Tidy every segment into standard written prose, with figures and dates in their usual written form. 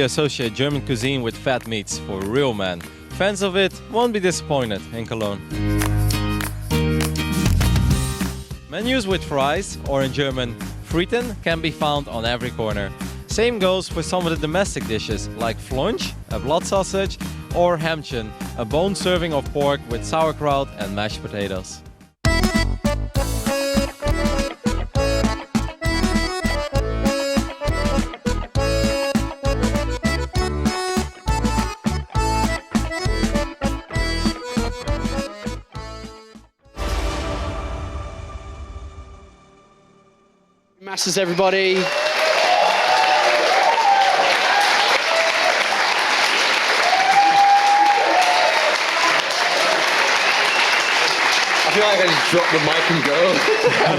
we associate German cuisine with fat meats for real men. Fans of it won't be disappointed in Cologne. Menus with fries, or in German, Fritten, can be found on every corner. Same goes for some of the domestic dishes, like Flunch, a blood sausage, or Hämmchen, a bone serving of pork with sauerkraut and mashed potatoes. Masters, everybody. I feel like I just dropped the mic and go.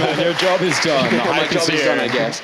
Man, your job is done. My job is done, I guess.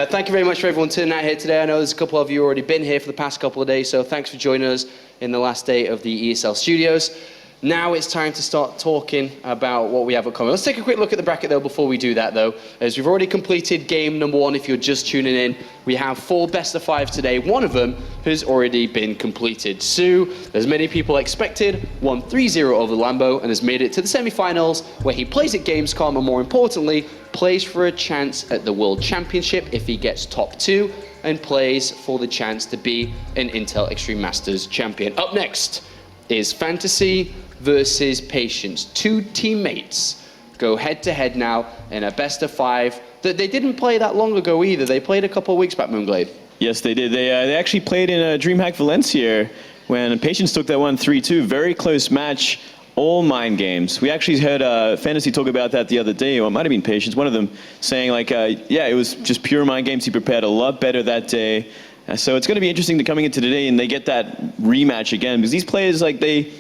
Thank you very much for everyone turning out here today. I know there's a couple of you already been here for the past couple of days, so thanks for joining us in the last day of the ESL studios. Now it's time to start talking about what we have upcoming. Let's take a quick look at the bracket though before we do that though. As we've already completed game number 1 if you're just tuning in. We have 4 best of 5 today. One of them has already been completed. Sue, as many people expected, won 3-0 over Lambo and has made it to the semi-finals where he plays at Gamescom and more importantly, plays for a chance at the World Championship if he gets top 2 and plays for the chance to be an Intel Extreme Masters champion. Up next is Fantasy versus Patience. 2 teammates go head-to-head now in a best of 5 that they didn't play that long ago either. They played a couple of weeks back, Moonglade. Yes, they did. They actually played in DreamHack Valencia when Patience took that one 3-2. Very close match, all mind games. We actually heard Fantasy talk about that the other day, or it might have been Patience, one of them saying like, yeah, it was just pure mind games. He prepared a lot better that day. So it's going to be interesting to coming into today and they get that rematch again because these players, like they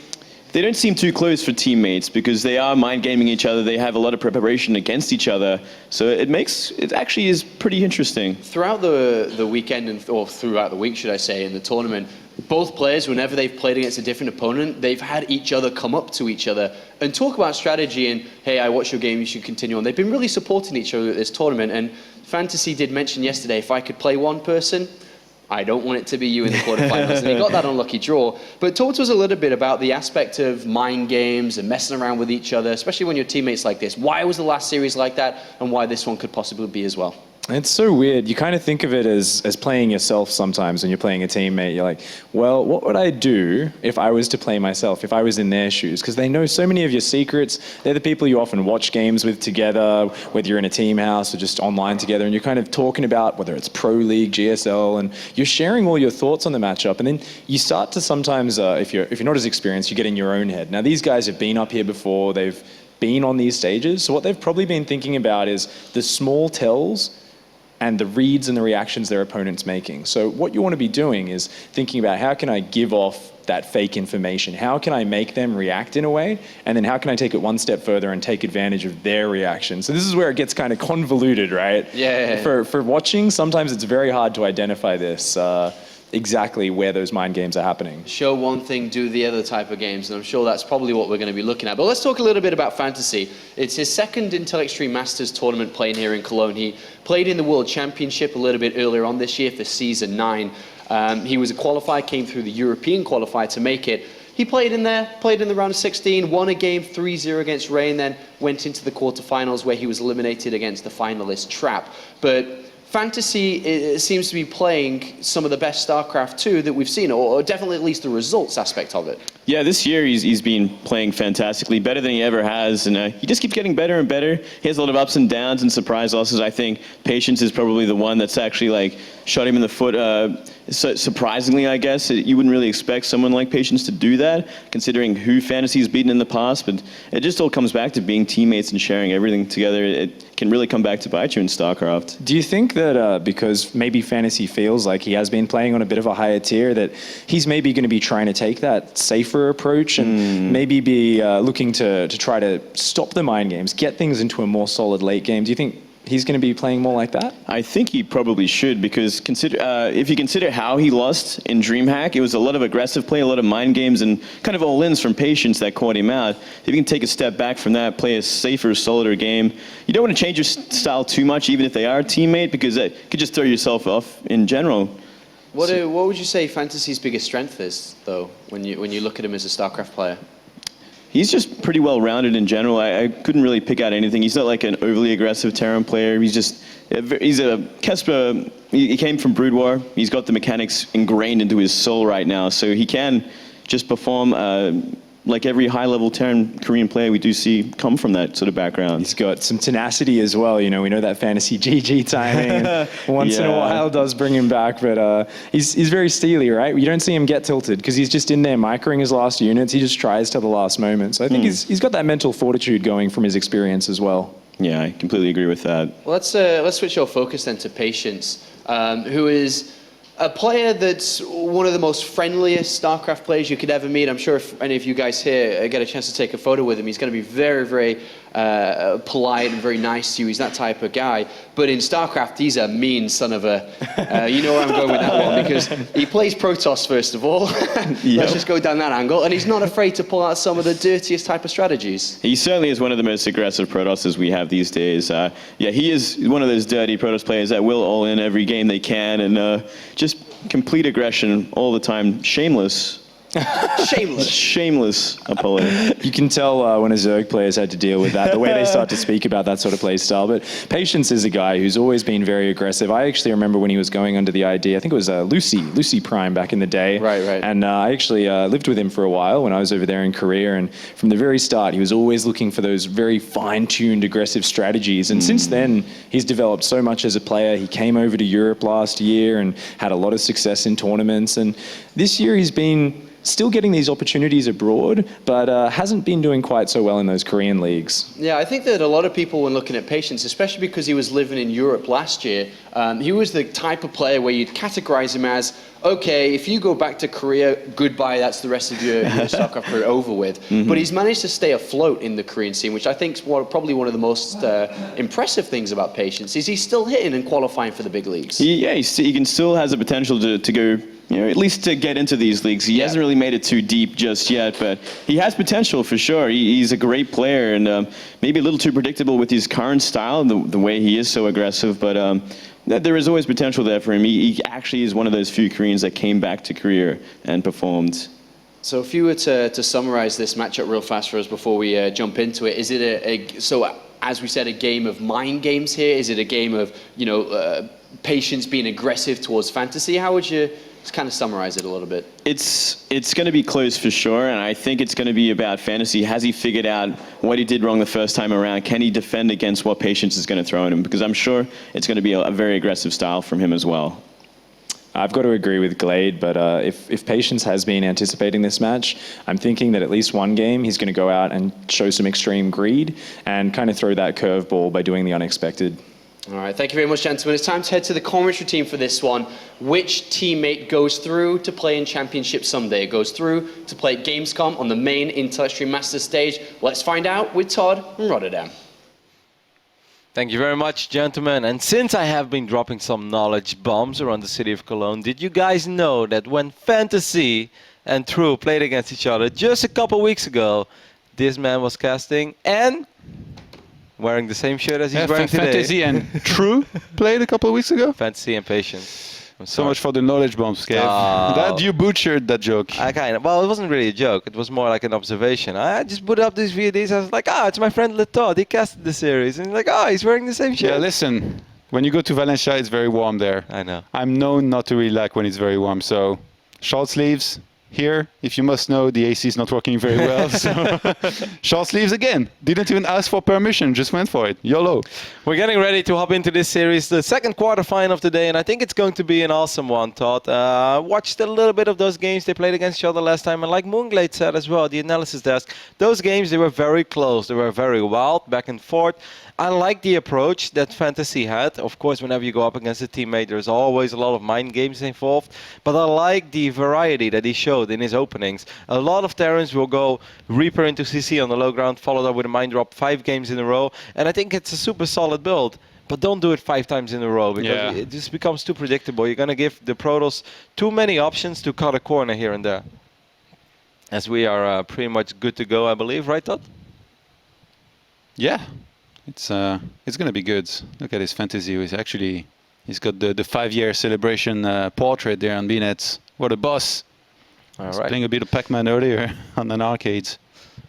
don't seem too close for teammates because they are mind gaming each other. They have a lot of preparation against each other. So it actually is pretty interesting. Throughout the weekend, or throughout the week, should I say, in the tournament, both players, whenever they've played against a different opponent, they've had each other come up to each other and talk about strategy and, hey, I watched your game, you should continue on. They've been really supporting each other at this tournament. And Fantasy did mention yesterday, if I could play one person, I don't want it to be you in the quarterfinals. And he got that unlucky draw. But talk to us a little bit about the aspect of mind games and messing around with each other, especially when you're teammates like this. Why was the last series like that, and why this one could possibly be as well? It's so weird. You kind of think of it as playing yourself sometimes when you're playing a teammate. You're like, well, what would I do if I was to play myself, if I was in their shoes? Because they know so many of your secrets. They're the people you often watch games with together, whether you're in a team house or just online together, and you're kind of talking about whether it's Pro League, GSL, and you're sharing all your thoughts on the matchup. And then you start to sometimes, if you're not as experienced, you get in your own head. Now, these guys have been up here before. They've been on these stages. So what they've probably been thinking about is the small tells and the reads and the reactions their opponent's making. So what you want to be doing is thinking about how can I give off that fake information? How can I make them react in a way? And then how can I take it one step further and take advantage of their reaction? So this is where it gets kind of convoluted, right? Yeah. For watching, sometimes it's very hard to identify this, exactly where those mind games are happening. Show one thing, do the other type of games, and I'm sure that's probably what we're going to be looking at. But let's talk a little bit about Fantasy. It's his second Intel Extreme Masters tournament playing here in Cologne. He played in the World Championship a little bit earlier on this year for Season 9. He was a qualifier, came through the European qualifier to make it. He played in there, played in the round of 16, won a game 3-0 against Rain, then went into the quarterfinals where he was eliminated against the finalist Trap. But Fantasy seems to be playing some of the best StarCraft 2 that we've seen, or definitely at least the results aspect of it. Yeah, this year he's been playing fantastically, better than he ever has, and he just keeps getting better and better. He has a lot of ups and downs and surprise losses. I think Patience is probably the one that's actually like shot him in the foot. Surprisingly, I guess you wouldn't really expect someone like Patience to do that, considering who Fantasy's beaten in the past. But it just all comes back to being teammates and sharing everything together. It can really come back to bite you in StarCraft. Do you think that because maybe Fantasy feels like he has been playing on a bit of a higher tier, that he's maybe going to be trying to take that safer approach and maybe be looking to try to stop the mind games, get things into a more solid late game? Do you think he's going to be playing more like that? I think he probably should, because if you consider how he lost in DreamHack, it was a lot of aggressive play, a lot of mind games, and kind of all-ins from Patience that caught him out. If you can take a step back from that, play a safer, solider game, you don't want to change your style too much, even if they are a teammate, because that could just throw yourself off in general. What would you say Fantasy's biggest strength is, though, when you look at him as a StarCraft player? He's just pretty well-rounded in general. I couldn't really pick out anything. He's not like an overly aggressive Terran player. He's a Kesper. He came from Brood War. He's got the mechanics ingrained into his soul right now, so he can just perform like every high-level Terran Korean player we do see come from that sort of background. He's got some tenacity as well. You know, we know that fantasy GG timing, and once in a while does bring him back. But he's very steely, right? You don't see him get tilted because he's just in there microing his last units. He just tries till the last moment. So I think he's got that mental fortitude going from his experience as well. Yeah, I completely agree with that. Well, let's switch our focus then to Patience, who is a player that's one of the most friendliest StarCraft players you could ever meet. I'm sure if any of you guys here get a chance to take a photo with him, he's going to be very, very polite and very nice to you. He's that type of guy. But in StarCraft, he's a mean son of a... you know where I'm going with that one, because he plays Protoss, first of all. Let's just go down that angle. And he's not afraid to pull out some of the dirtiest type of strategies. He certainly is one of the most aggressive Protosses we have these days. Yeah, he is one of those dirty Protoss players that will all in every game they can, and just complete aggression all the time. Shameless. Shameless opponent. You can tell when a Zerg player's had to deal with that, the way they start to speak about that sort of play style. But Patience is a guy who's always been very aggressive. I actually remember when he was going under the ID, I think it was Lucy Prime back in the day. Right. And I actually lived with him for a while when I was over there in Korea. And from the very start, he was always looking for those very fine-tuned aggressive strategies. And since then, he's developed so much as a player. He came over to Europe last year and had a lot of success in tournaments. And this year he's been still getting these opportunities abroad, but hasn't been doing quite so well in those Korean leagues. Yeah, I think that a lot of people, when looking at Patience, especially because he was living in Europe last year, he was the type of player where you'd categorize him as, okay, if you go back to Korea, goodbye, that's the rest of your StarCraft career over with. But he's managed to stay afloat in the Korean scene, which I think is probably one of the most impressive things about Patience, is he's still hitting and qualifying for the big leagues. He can still has the potential to go, at least to get into these leagues. He hasn't really made it too deep just yet, but he has potential for sure. He's a great player, and maybe a little too predictable with his current style, the way he is so aggressive, but there is always potential there for him. He actually is one of those few Koreans that came back to Korea and performed. So if you were to summarize this matchup real fast for us before we jump into it, is it so as we said, a game of mind games here? Is it a game of, Patience being aggressive towards Fantasy? How would you just kind of summarize it a little bit? It's going to be close for sure, and I think it's going to be about Fantasy. Has he figured out what he did wrong the first time around? Can he defend against what Patience is going to throw at him? Because I'm sure it's going to be a very aggressive style from him as well. I've got to agree with Glade, but if Patience has been anticipating this match, I'm thinking that at least one game he's going to go out and show some extreme greed and kind of throw that curveball by doing the unexpected. All right, thank you very much, gentlemen. It's time to head to the commentary team for this one. Which teammate goes through to play in Championship someday? It goes through to play at Gamescom on the main Intellectual Masters stage. Let's find out with Todd from Rotterdam. Thank you very much, gentlemen. And since I have been dropping some knowledge bombs around the city of Cologne, did you guys know that when Fantasy and True played against each other just a couple weeks ago, this man was casting and wearing the same shirt as he's wearing today. Fantasy and True played a couple of weeks ago? Fantasy and Patience. So much for the knowledge bombs, Kev. That you butchered that joke. Well, it wasn't really a joke. It was more like an observation. I just put up these VODs. I was like, it's my friend Todd. He casted the series. And he's like, he's wearing the same shirt. Yeah, listen. When you go to Valencia, it's very warm there. I know. I'm known not to really like when it's very warm. So, short sleeves. Here, if you must know, the AC is not working very well. So short sleeves again. Didn't even ask for permission, just went for it. YOLO. We're getting ready to hop into this series, the second quarterfinal of the day, and I think it's going to be an awesome one, Todd. Watched a little bit of those games they played against each other last time, and like Moonglade said as well, the analysis desk, those games, they were very close. They were very wild, back and forth. I like the approach that Fantasy had. Of course, whenever you go up against a teammate, there's always a lot of mind games involved. But I like the variety that he showed in his openings. A lot of Terrans will go Reaper into CC on the low ground, followed up with a Mind Drop 5 games in a row. And I think it's a super solid build. But don't do it 5 times in a row, because it just becomes too predictable. You're going to give the Protoss too many options to cut a corner here and there. As we are pretty much good to go, I believe. Right, Todd? Yeah. It's going to be good. Look at his Fantasy. He's actually He's got the 5-year celebration portrait there on BNet. What a boss. All I was right. playing a bit of Pac-Man earlier on an arcade.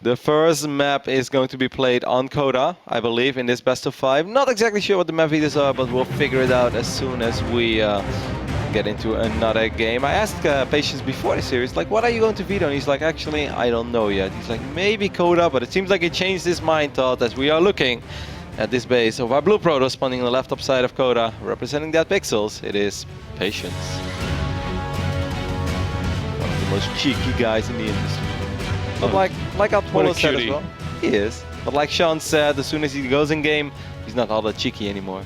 The first map is going to be played on Coda, I believe, in this best of 5. Not exactly sure what the map leaders are, but we'll figure it out as soon as we get into another game. I asked Patience before the series, like, what are you going to veto? And he's like, actually, I don't know yet. He's like, maybe Coda, but it seems like he changed his mind, Todd, as we are looking at this base of our blue Protoss spawning on the left up side of Coda, representing that pixels. It is Patience. One of the most cheeky guys in the industry. But like Apollo said as well, he is. But like Sean said, as soon as he goes in game, he's not all that cheeky anymore.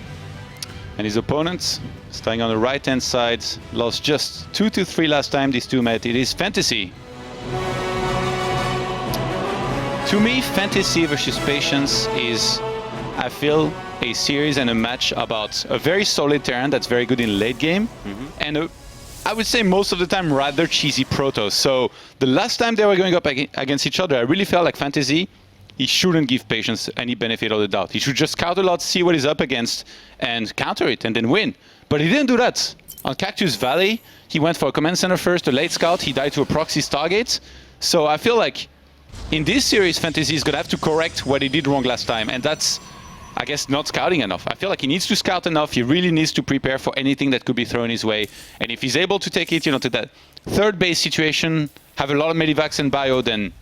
And his opponent, starting on the right-hand side, lost just 2-3 last time these two met. It is Fantasy. To me, Fantasy versus Patience is, I feel, a series and a match about a very solid Terran that's very good in late game, and I would say most of the time rather cheesy Protoss. So the last time they were going up against each other, I really felt like Fantasy, he shouldn't give Patience any benefit of the doubt. He should just scout a lot, see what he's up against, and counter it, and then win. But he didn't do that. On Cactus Valley, he went for a command center first, a late scout, he died to a proxy Stargate. So I feel like in this series, Fantasy is going to have to correct what he did wrong last time, and that's, I guess, not scouting enough. I feel like he needs to scout enough. He really needs to prepare for anything that could be thrown his way. And if he's able to take it, to that third base situation, have a lot of medivacs and bio, then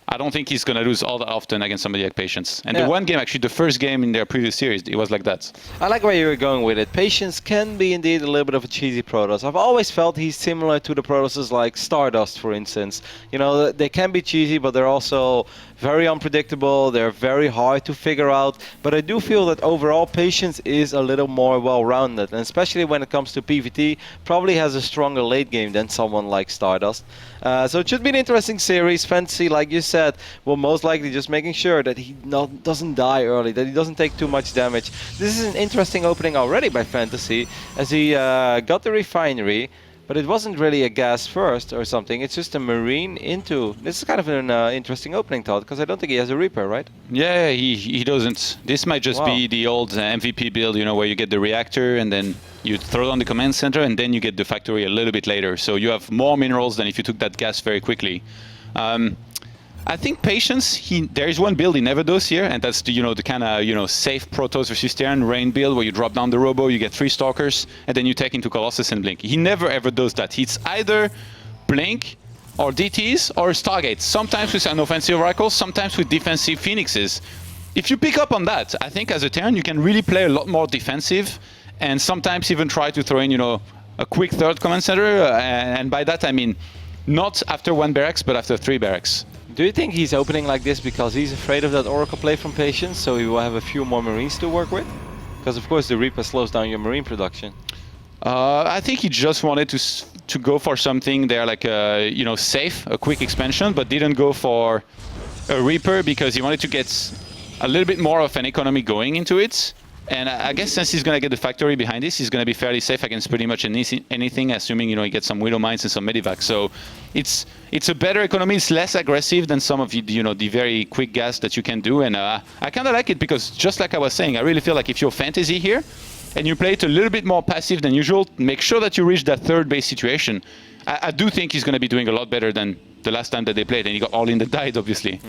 I don't think he's going to lose all that often against somebody like Patience. And the one game, actually, the first game in their previous series, it was like that. I like where you were going with it. Patience can be indeed a little bit of a cheesy Protoss. I've always felt he's similar to the Protosses like Stardust, for instance. They can be cheesy, but they're also very unpredictable. They're very hard to figure out. But I do feel that overall, Patience is a little more well-rounded. And especially when it comes to PvT, probably has a stronger late game than someone like Stardust. So it should be an interesting series. Fantasy, like you said, will most likely just making sure that he doesn't die early, that he doesn't take too much damage. This is an interesting opening already by Fantasy, as he got the refinery, but it wasn't really a gas first or something. It's just a marine into. This is kind of an interesting opening, Todd, because I don't think he has a Reaper, right? Yeah, he doesn't. This might just be the old MVP build, where you get the reactor and then you throw it on the command center and then you get the factory a little bit later. So you have more minerals than if you took that gas very quickly. I think Patience, there is one build he never does here, and that's the kind of safe Protoss versus Terran rain build where you drop down the robo, you get 3 stalkers, and then you take into Colossus and blink. He never ever does that. It's either blink or DTs or Stargates. Sometimes with an offensive Oracle, sometimes with defensive Phoenixes. If you pick up on that, I think as a Terran you can really play a lot more defensive, and sometimes even try to throw in a quick third command center, and by that I mean not after 1 barracks, but after 3 barracks. Do you think he's opening like this because he's afraid of that Oracle play from Patience, so he will have a few more Marines to work with? Because of course the Reaper slows down your Marine production. I think he just wanted to go for something there like safe, a quick expansion, but didn't go for a Reaper because he wanted to get a little bit more of an economy going into it. And I guess since he's going to get the factory behind this, he's going to be fairly safe against pretty much anything, assuming he gets some Widow Mines and some Medivac. So it's a better economy. It's less aggressive than some of the very quick gas that you can do. And I kind of like it because, just like I was saying, I really feel like if you're Fantasy here and you play it a little bit more passive than usual, make sure that you reach that third base situation. I do think he's going to be doing a lot better than the last time that they played, and he got all in the died, obviously.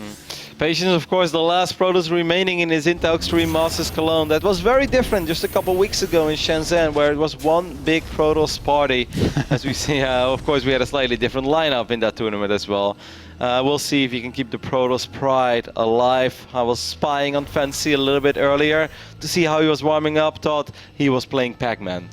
Patience, of course, the last Protoss remaining in his Intel Extreme Masters Cologne. That was very different just a couple weeks ago in Shenzhen, where it was one big Protoss party. As we see, of course, we had a slightly different lineup in that tournament as well. We'll see if he can keep the Protoss pride alive. I was spying on Fantasy a little bit earlier to see how he was warming up. Thought he was playing Pac-Man.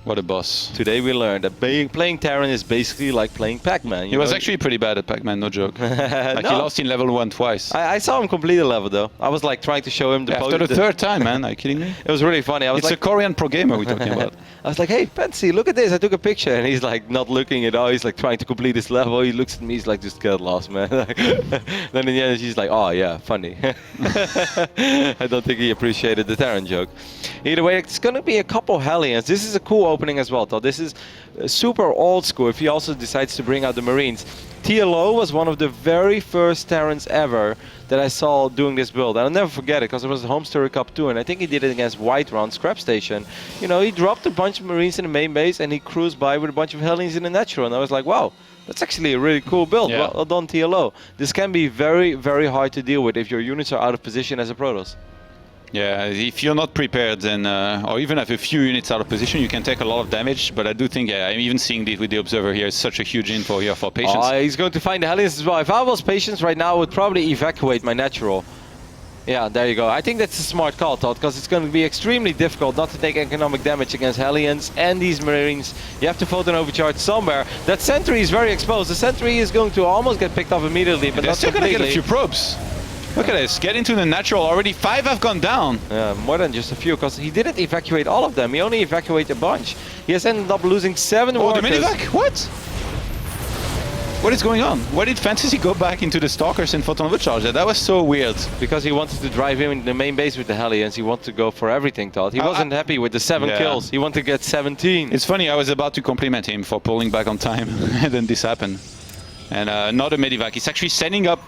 What a boss. Today we learned that playing Terran is basically like playing Pac-Man. He was actually pretty bad at Pac-Man, no joke. Like he lost in level 1 twice. I saw him complete a level though. I was like trying to show him the after the third time, man. Are you kidding me? It was really funny. It's a Korean pro gamer we're talking about. I was like, hey, Fancy, look at this. I took a picture. And he's like not looking at all. He's like trying to complete his level. He looks at me. He's like, just get lost, man. Then in the end, she's like, oh, yeah, funny. I don't think he appreciated the Terran joke. Either way, it's going to be a couple Hellions. This is a cool opening as well, though. This is super old school if he also decides to bring out the Marines. TLO was one of the very first Terrans ever that I saw doing this build. And I'll never forget it because it was the Home Story Cup 2, and I think he did it against Whiterun Scrap Station. You know, he dropped a bunch of Marines in the main base and he cruised by with a bunch of Hellions in the natural, and I was like, wow, that's actually a really cool build. Yeah. Well done, TLO. This can be very, very hard to deal with if your units are out of position as a Protoss. Yeah, if you're not prepared, then, or even have a few units out of position, you can take a lot of damage. But I do think, yeah, I'm even seeing this with the Observer here. It's such a huge info here for Patience. He's going to find the Hellions as well. If I was Patience right now, I would probably evacuate my natural. Yeah, there you go. I think that's a smart call, Todd, because it's going to be extremely difficult not to take economic damage against Hellions and these Marines. You have to photon overcharge somewhere. That sentry is very exposed. The sentry is going to almost get picked off immediately, but They're not still going to get a completely. few probes. Look at this, get into the natural already. 5 have gone down. Yeah, more than just a few, because he didn't evacuate all of them. He only evacuated a bunch. He has ended up losing 7 Oh, the workers. minivac? What? What is going on? Why did Fantasy go back into the Stalkers and photon overcharge? That was so weird. Because he wanted to drive him in the main base with the Hellions. He wanted to go for everything, Todd. He wasn't happy with the 7 Yeah. kills. He wanted to get 17. It's funny, I was about to compliment him for pulling back on time, and then this happened. And not a medivac. He's actually setting up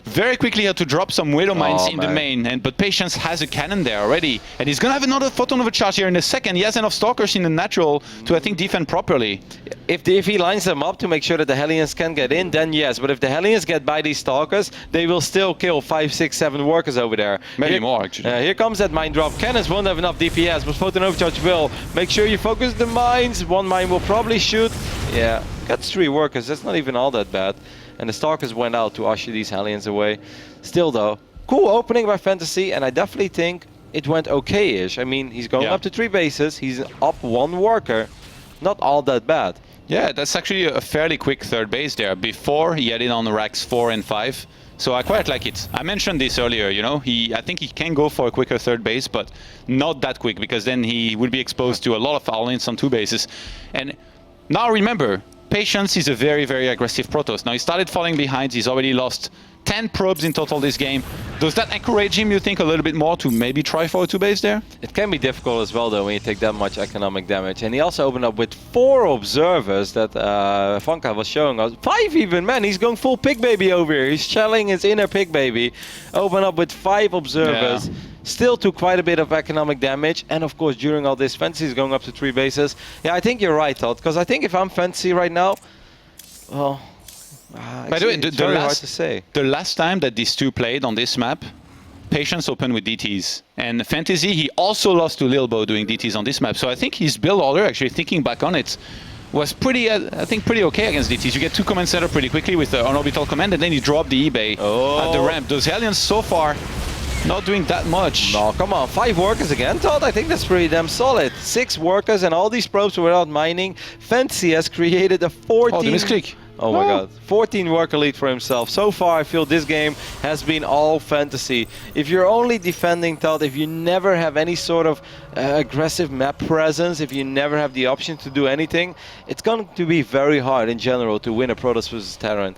very quickly here to drop some Widow Mines in the main, but Patience has a cannon there already. And he's gonna have another photon overcharge here in a second. He has enough Stalkers in the natural to, I think, defend properly. If he lines them up to make sure that the Hellions can get in, then yes. But if the Hellions get by these Stalkers, they will still kill 5, 6, 7 workers over there. Maybe more, actually. Here comes that mine drop. Cannons won't have enough DPS, but photon overcharge will. Make sure you focus the mines. 1 mine will probably shoot. Yeah, that's 3 workers. That's not even all that bad. And the Stalkers went out to usher these Hellions away. Still though, cool opening by Fantasy, and I definitely think it went okay-ish. I mean, he's going up to 3 bases, he's up 1 worker. Not all that bad. Yeah, that's actually a fairly quick 3rd base there. Before, he had it on the racks 4 and 5. So I quite like it. I mentioned this earlier, you know, I think he can go for a quicker 3rd base, but not that quick, because then he would be exposed to a lot of all-ins on 2 bases. And now remember, Patience is a very, very aggressive Protoss. Now he started falling behind, he's already lost 10 probes in total this game. Does that encourage him, you think, a little bit more to maybe try for a 2 base there? It can be difficult as well though when you take that much economic damage. And he also opened up with 4 observers that Vanka was showing us. 5 even, man, he's going full pig baby over here. He's shelling his inner pig baby. Open up with 5 observers. Yeah. Still took quite a bit of economic damage, and of course during all this Fantasy is going up to 3 bases. Yeah, I think you're right, Todd, because I think if I'm Fantasy right now, well, by the way, it's very hard to say. The last time that these 2 played on this map, Patience opened with DTs, and Fantasy, he also lost to Lilbo doing DTs on this map. So I think his build order, actually thinking back on it, was pretty, I think, pretty okay against DTs. You get 2 command center pretty quickly with an orbital command, and then you drop the eBay at the ramp. Those Hellions so far not doing that much. No, come on, 5 workers again, Todd? I think that's pretty damn solid. 6 workers and all these probes without mining. Fantasy has created a 14... Oh, the misclick. Oh my god, 14 worker lead for himself. So far, I feel this game has been all Fantasy. If you're only defending, Todd, if you never have any sort of aggressive map presence, if you never have the option to do anything, it's going to be very hard in general to win a Protoss versus Terran.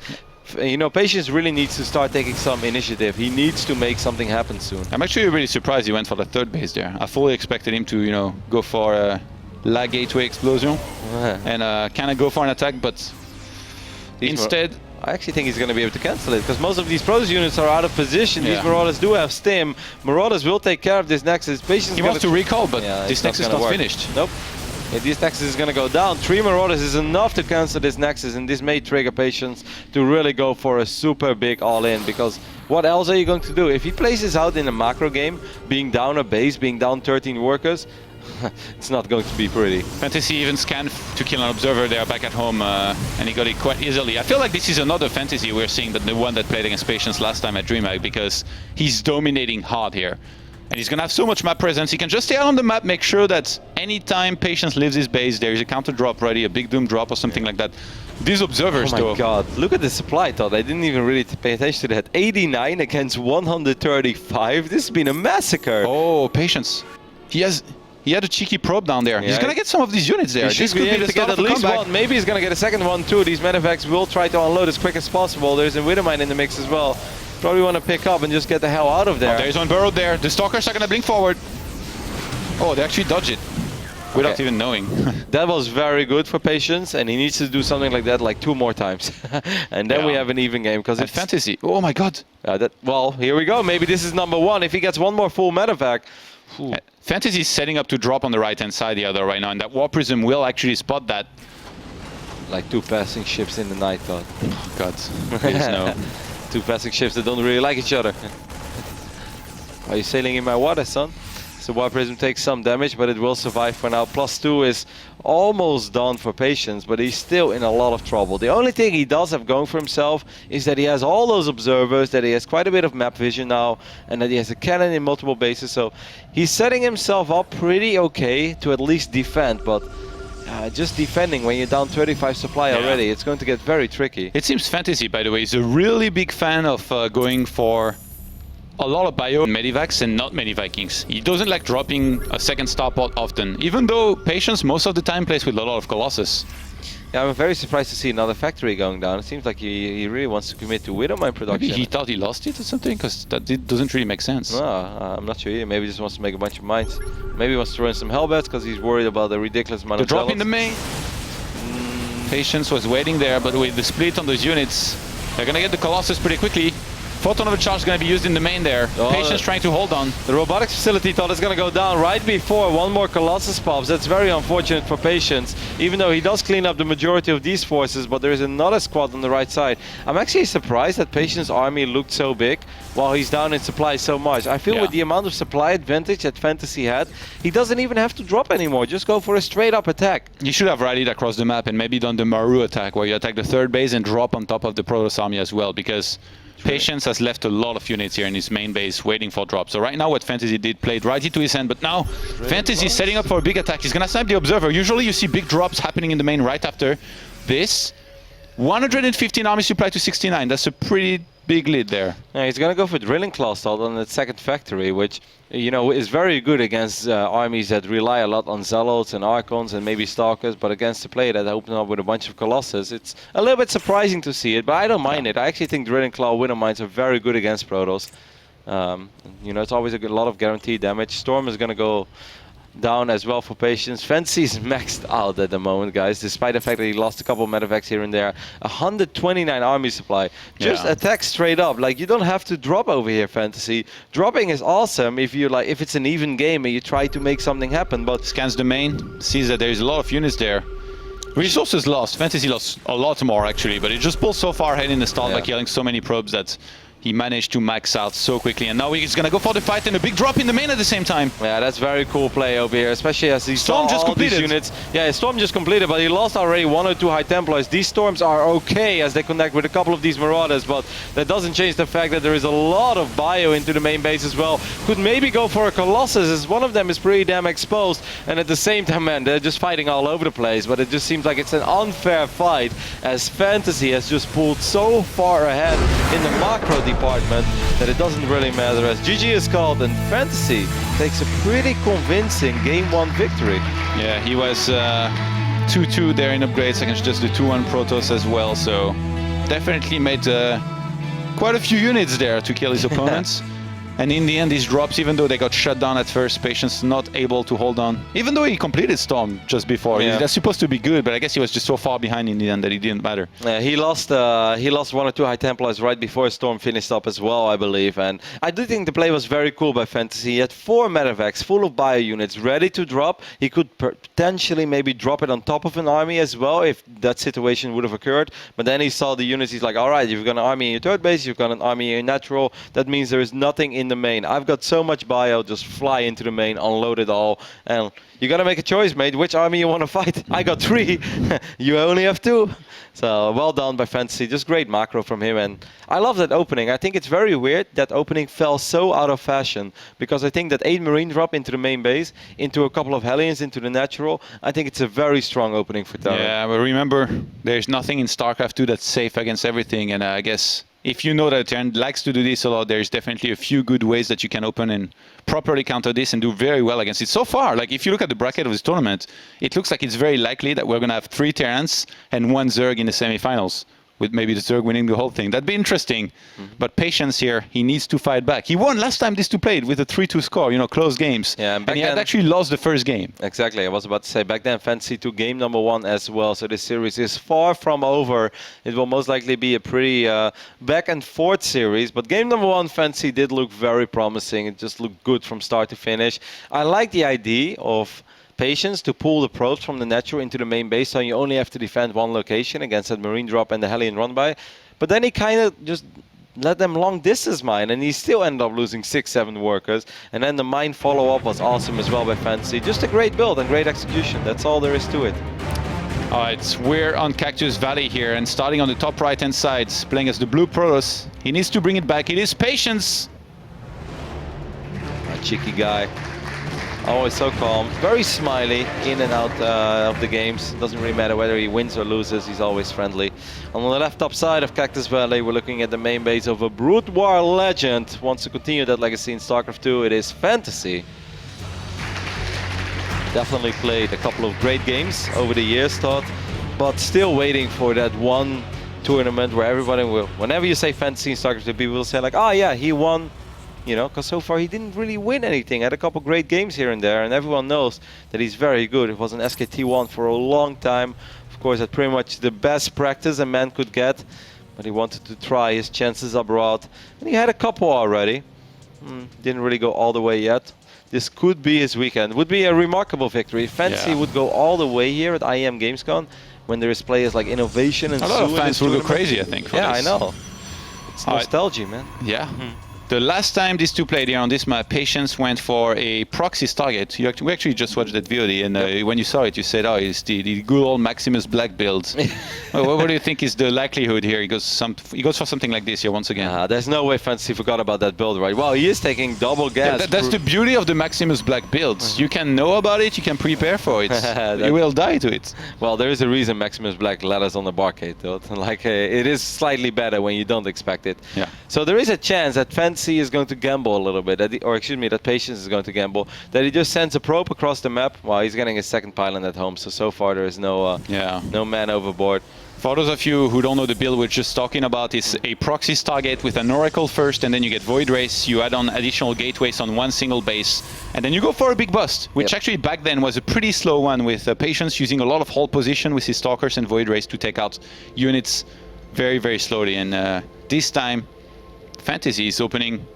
You know, Patience really needs to start taking some initiative. He needs to make something happen soon. I'm actually really surprised he went for the 3rd base there. I fully expected him to, you know, go for a La Gateway Explosion and kind of go for an attack, but instead... I actually think he's going to be able to cancel it, because most of these Protoss units are out of position. These Marauders do have stim. Marauders will take care of this Nexus. Patience he wants to recall, but this Nexus is not finished. Nope. Yeah, this Nexus is going to go down. 3 Marauders is enough to cancel this Nexus, and this may trigger Patience to really go for a super big all-in, because what else are you going to do? If he plays this out in a macro game, being down a base, being down 13 workers, it's not going to be pretty. Fantasy even scanned to kill an observer there back at home, and he got it quite easily. I feel like this is another Fantasy we're seeing, than the one that played against Patience last time at DreamHack, because he's dominating hard here. And he's going to have so much map presence. He can just stay out on the map, make sure that anytime Patience leaves his base, there is a counter drop ready, a big doom drop or something like that. These observers, though. Oh my god, look at the supply, Todd. I didn't even really pay attention to that. 89 against 135. This has been a massacre. Oh, Patience. He had a cheeky probe down there. He's going to get some of these units there. This could be the start of at least one. Maybe he's going to get a second one too. These medevacs will try to unload as quick as possible. There's a Widowmine in the mix as well. Probably want to pick up and just get the hell out of there. Oh, there's one burrowed there. The Stalkers are going to blink forward. Oh, they actually dodge it. without even knowing. That was very good for Patience, and he needs to do something like that like 2 more times. And then we have an even game, because it's Fantasy. Oh my god. well, here we go. Maybe this is number 1. If he gets 1 more full medevac. Fantasy is setting up to drop on the right-hand side the other right now, and that War Prism will actually spot that. Like 2 passing ships in the night, God. Oh god, please no. 2 passing ships that don't really like each other. Are you sailing in my water, son? So War Prism takes some damage, but it will survive for now. +2 is almost done for Patience, but he's still in a lot of trouble. The only thing he does have going for himself is that he has all those observers, that he has quite a bit of map vision now, and that he has a cannon in multiple bases. So he's setting himself up pretty okay to at least defend, but just defending when you're down 35 supply already, it's going to get very tricky. It seems Fantasy, by the way, is a really big fan of going for a lot of bio medivacs and not Medivikings. He doesn't like dropping a second starport often, even though Patience most of the time plays with a lot of Colossus. Yeah, I'm very surprised to see another factory going down. It seems like he really wants to commit to Widowmine production. Maybe he thought he lost it or something, because that doesn't really make sense. No, I'm not sure either. Maybe he just wants to make a bunch of mines. Maybe he wants to run some Hellbats because he's worried about the ridiculous amount The of drop in zealots. the main. Patience was waiting there, but with the split on those units, they're gonna get the Colossus pretty quickly. Photon of a charge is going to be used in the main there. Patience trying to hold on. The robotics facility thought it's going to go down right before 1 more Colossus pops. That's very unfortunate for Patience, even though he does clean up the majority of these forces, but there is another squad on the right side. I'm actually surprised that Patience's army looked so big while he's down in supply so much. I feel with the amount of supply advantage that Fantasy had, he doesn't even have to drop anymore. Just go for a straight up attack. You should have rallied across the map and maybe done the Maru attack, where you attack the 3rd base and drop on top of the Protoss army as well, because Patience has left a lot of units here in his main base waiting for drop. So right now what Fantasy did played right into his hand, but now Fantasy is setting up for a big attack. He's gonna snipe the Observer. Usually you see big drops happening in the main right after this. 115 army supply to 69. That's a pretty big lead there. Yeah, he's gonna go for Drilling Claw Salt on the 2nd factory, which, you know, is very good against armies that rely a lot on Zealots and Archons and maybe Stalkers, but against a player that opened up with a bunch of Colossus, it's a little bit surprising to see it, but I don't mind it. I actually think Drilling Claw Widow Mines are very good against Protoss. You know, it's always a lot of guaranteed damage. Storm is gonna go down as well for Patience. Fantasy is maxed out at the moment, guys, despite the fact that he lost a couple of medevacs here and there. 129 army supply. Just attack straight up. Like, you don't have to drop over here, Fantasy. Dropping is awesome if you like, if it's an even game and you try to make something happen, but Scans the main, sees that there's a lot of units there. Resources lost. Fantasy lost a lot more actually, but it just pulls so far ahead in the start by killing so many probes that he managed to max out so quickly, and now he's gonna go for the fight and a big drop in the main at the same time. Yeah, that's very cool play over here, especially as he Storm saw just all completed. these units. Yeah, Storm just completed, but he lost already 1 or 2 High Templars. These Storms are okay as they connect with a couple of these Marauders, but that doesn't change the fact that there is a lot of bio into the main base as well. Could maybe go for a Colossus, as one of them is pretty damn exposed, and at the same time, man, they're just fighting all over the place, but it just seems like it's an unfair fight, as Fantasy has just pulled so far ahead in the macro department that it doesn't really matter, as GG is called and Fantasy takes a pretty convincing Game 1 victory. Yeah, he was 2-2 there in upgrades against just the 2-1 Protoss as well, so definitely made quite a few units there to kill his opponents. And in the end, these drops, even though they got shut down at first, Patience not able to hold on. Even though he completed Storm just before. That's supposed to be good, but I guess he was just so far behind in the end that it didn't matter. He lost 1 or 2 High Templars right before Storm finished up as well, I believe. And I do think the play was very cool by Fantasy. He had 4 medevacs full of bio units ready to drop. He could potentially maybe drop it on top of an army as well if that situation would have occurred. But then he saw the units, he's like, all right, you've got an army in your 3rd base, you've got an army in your natural. That means there is nothing in the main. I've got so much bio, just fly into the main, unload it all, and you gotta make a choice, mate, which army you want to fight. I got 3, you only have 2. So well done by Fantasy, just great macro from him, and I love that opening. I think it's very weird that opening fell so out of fashion, because I think that 8 Marine drop into the main base, into a couple of Hellions, into the natural, I think it's a very strong opening for Terran. Yeah, but remember, there's nothing in StarCraft 2 that's safe against everything, and I guess if you know that Terran likes to do this a lot, there's definitely a few good ways that you can open and properly counter this and do very well against it. So far, like if you look at the bracket of this tournament, it looks like it's very likely that we're going to have 3 Terrans and 1 Zerg in the semifinals, with maybe the Zerg winning the whole thing. That'd be interesting. But Patience here, he needs to fight back. He won last time these two played with a 3-2 score, you know, close games. Yeah, and he had actually lost the first game. Exactly, I was about to say, back then Fantasy took game number 1 as well, so this series is far from over. It will most likely be a pretty back and forth series, but game number 1 Fantasy did look very promising. It just looked good from start to finish. I like the idea of Patience to pull the probes from the natural into the main base, so you only have to defend one location against that Marine drop and the Hellion run by. But then he kind of just let them long distance mine, and he still ended up losing 6-7 workers. And then the mine follow-up was awesome as well by Fantasy. Just a great build and great execution. That's all there is to it. All right, we're on Cactus Valley here, and starting on the top right-hand side, playing as the blue Protoss. He needs to bring it back. It is Patience. A cheeky guy. Always so calm, very smiley in and out of the games. Doesn't really matter whether he wins or loses, he's always friendly. On the left top side of Cactus Valley, we're looking at the main base of a Brood War legend. Wants to continue that legacy in StarCraft 2, it is Fantasy. Definitely played a couple of great games over the years, Todd, but still waiting for that one tournament where everybody will, whenever you say Fantasy in StarCraft 2, people will say like, oh yeah, he won. You know, because so far he didn't really win anything. Had a couple great games here and there, and everyone knows that he's very good. It was an SKT1 for a long time. Of course, that's pretty much the best practice a man could get, but he wanted to try his chances abroad, and he had a couple already. Didn't really go all the way yet. This could be his weekend. Would be a remarkable victory. Fantasy would go all the way here at IEM Gamescom when there is players like Innovation and a lot of fans will go crazy, I think. For yeah, this. I know. It's nostalgia, man. Yeah. The last time these two played here on this map, Patience went for a proxy target. We actually just watched that VOD, and when you saw it, you said, oh, it's the good old Maximus Black build. What do you think is the likelihood here? He goes for something like this here once again. There's no way Fantasy forgot about that build, right? Well, he is taking double gas. Yeah, that's the beauty of the Maximus Black builds. You can know about it, you can prepare for it. You will die to it. Well, there is a reason Maximus Black led us on the barcade, though. Like, it is slightly better when you don't expect it. Yeah. So there is a chance that Fantasy is going to gamble a little bit, that Patience is going to gamble, that he just sends a probe across the map. Well, he's getting his second pylon at home, so far there is no man overboard. For those of you who don't know the build we're just talking about, it's a proxy target with an Oracle first, and then you get Void Race, you add on additional gateways on one single base, and then you go for a big bust, which actually back then was a pretty slow one, with Patience using a lot of hold position with his Stalkers and Void Race to take out units very, very slowly. And this time, Fantasy is opening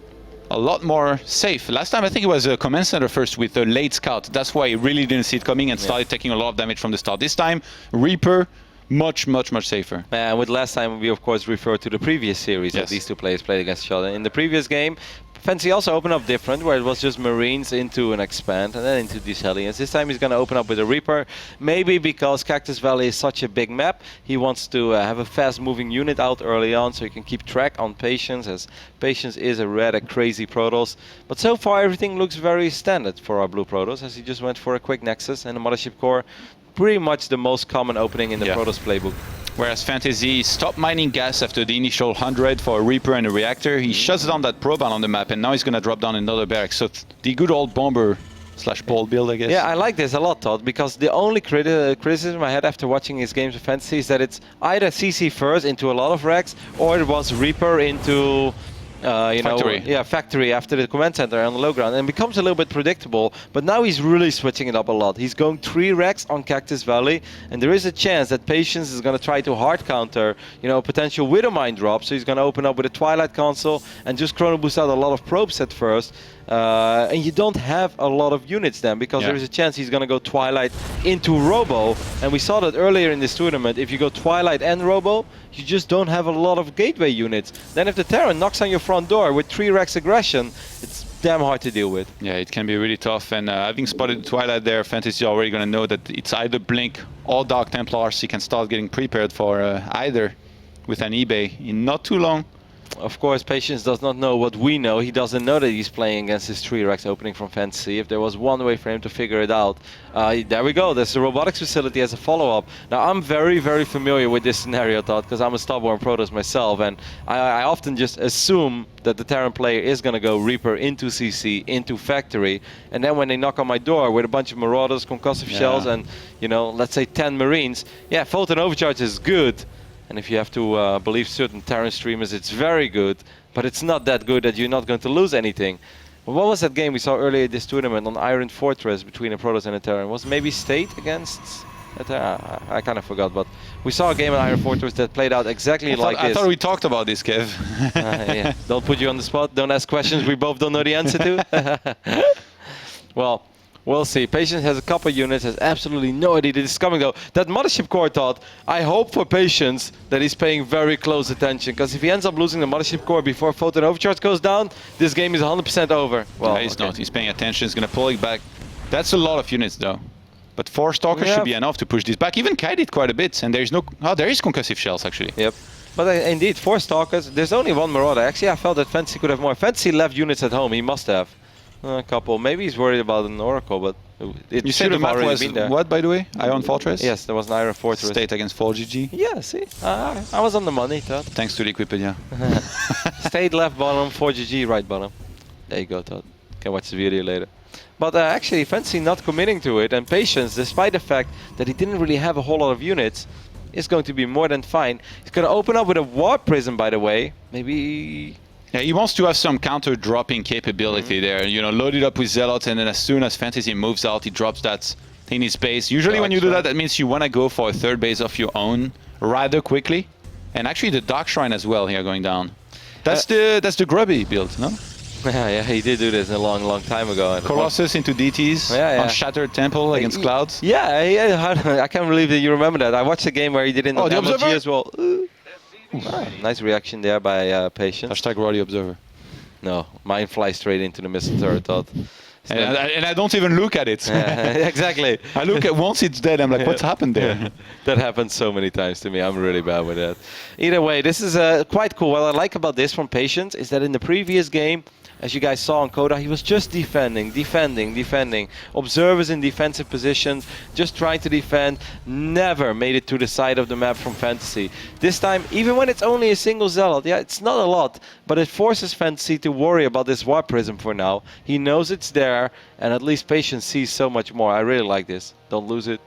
a lot more safe. Last time I think it was a command center first with a late scout. That's why he really didn't see it coming and started taking a lot of damage from the start. This time, Reaper, much safer. And with last time, we of course refer to the previous series that these two players played against each other. In the previous game, Fantasy also opened up different, where it was just Marines into an Expand and then into these Hellions. This time he's going to open up with a Reaper, maybe because Cactus Valley is such a big map. He wants to have a fast-moving unit out early on so he can keep track on Patience, as Patience is a rather crazy Protoss. But so far everything looks very standard for our blue Protoss, as he just went for a quick Nexus and a Mothership Core. Pretty much the most common opening in the Protoss playbook. Whereas Fantasy stopped mining gas after the initial 100 for a Reaper and a Reactor. He shuts down that probe on the map, and now he's going to drop down another barracks. So the good old bomber / ball build, I guess. Yeah, I like this a lot, Todd, because the only criticism I had after watching his games of Fantasy is that it's either CC first into a lot of racks, or it was Reaper into factory after the command center on the low ground, and it becomes a little bit predictable. But now he's really switching it up a lot. He's going 3 racks on Cactus Valley, and there is a chance that Patience is going to try to hard counter, potential Widowmine drop. So he's going to open up with a Twilight console and just chrono boost out a lot of probes at first. And you don't have a lot of units then, because there is a chance he's going to go Twilight into Robo. And we saw that earlier in this tournament. If you go Twilight and Robo, you just don't have a lot of gateway units. Then if the Terran knocks on your front door with 3 racks aggression, it's damn hard to deal with. Yeah, it can be really tough. And having spotted Twilight there, Fantasy is already going to know that it's either Blink or Dark Templars. He can start getting prepared for either with an eBay in not too long. Of course, Patience does not know what we know. He doesn't know that he's playing against his 3 racks opening from Fantasy. If there was one way for him to figure it out, there we go. There's the robotics facility as a follow-up. Now, I'm very, very familiar with this scenario, Todd, because I'm a stubborn Protoss myself, and I often just assume that the Terran player is going to go Reaper into CC, into Factory, and then when they knock on my door with a bunch of Marauders, concussive shells, and, let's say 10 Marines, Photon Overcharge is good. And if you have to believe certain Terran streamers, it's very good, but it's not that good that you're not going to lose anything. What was that game we saw earlier this tournament on Iron Fortress between a Protoss and a Terran? Was it maybe State against a Terran? I kind of forgot, but we saw a game on Iron Fortress that played out exactly like this. I thought we talked about this, Kev. Yeah. Don't put you on the spot. Don't ask questions we both don't know the answer to. Well, we'll see. Patience has a couple units, has absolutely no idea this is coming though. That Mothership Core thought, I hope for Patience that he's paying very close attention, because if he ends up losing the Mothership Core before Photon Overcharge goes down, this game is 100% over. Well, no, he's not. He's paying attention. He's going to pull it back. That's a lot of units though. But 4 Stalkers should be enough to push this back. Even Kai did quite a bit, and there's no... Oh, there is concussive shells actually. Yep. But indeed, 4 Stalkers. There's only 1 Marauder. Actually, I felt that Fantasy could have more. Fantasy left units at home. He must have. A couple. Maybe he's worried about an Oracle, but it you said the map was been there. what, by the way? Iron Fortress? Yes, there was an Iron Fortress. State against 4GG? Yeah, see? I was on the money, Todd. Thanks to the Wikipedia. State left bottom, 4GG right bottom. There you go, Todd. Can watch the video later. But actually, Fantasy not committing to it, and Patience, despite the fact that he didn't really have a whole lot of units, is going to be more than fine. He's going to open up with a Warp Prism, by the way. Maybe... Yeah, he wants to have some counter-dropping capability there. You know, load it up with Zealots, and then as soon as Fantasy moves out, he drops that in his base. Usually when you do that, that means you want to go for a 3rd base of your own rather quickly. And actually the Dark Shrine as well here going down. That's the grubby build, no? Yeah, he did do this a long time ago. Colossus into DTs on Shattered Temple against Clouds. Yeah, I can't believe that you remember that. I watched a game where he did it in the Observer as well. Nice reaction there by Patience. Hashtag Roddy Observer. No, mine flies straight into the missile turret, Todd. And I don't even look at it. Exactly. I look at once it's dead, I'm like, what's happened there? That happens so many times to me. I'm really bad with that. Either way, this is quite cool. What I like about this from Patience is that in the previous game, as you guys saw on Coda, he was just defending. Observers in defensive positions, just trying to defend. Never made it to the side of the map from Fantasy. This time, even when it's only a single Zealot, yeah, it's not a lot, but it forces Fantasy to worry about this Warp Prism for now. He knows it's there, and at least Patience sees so much more. I really like this. Don't lose it.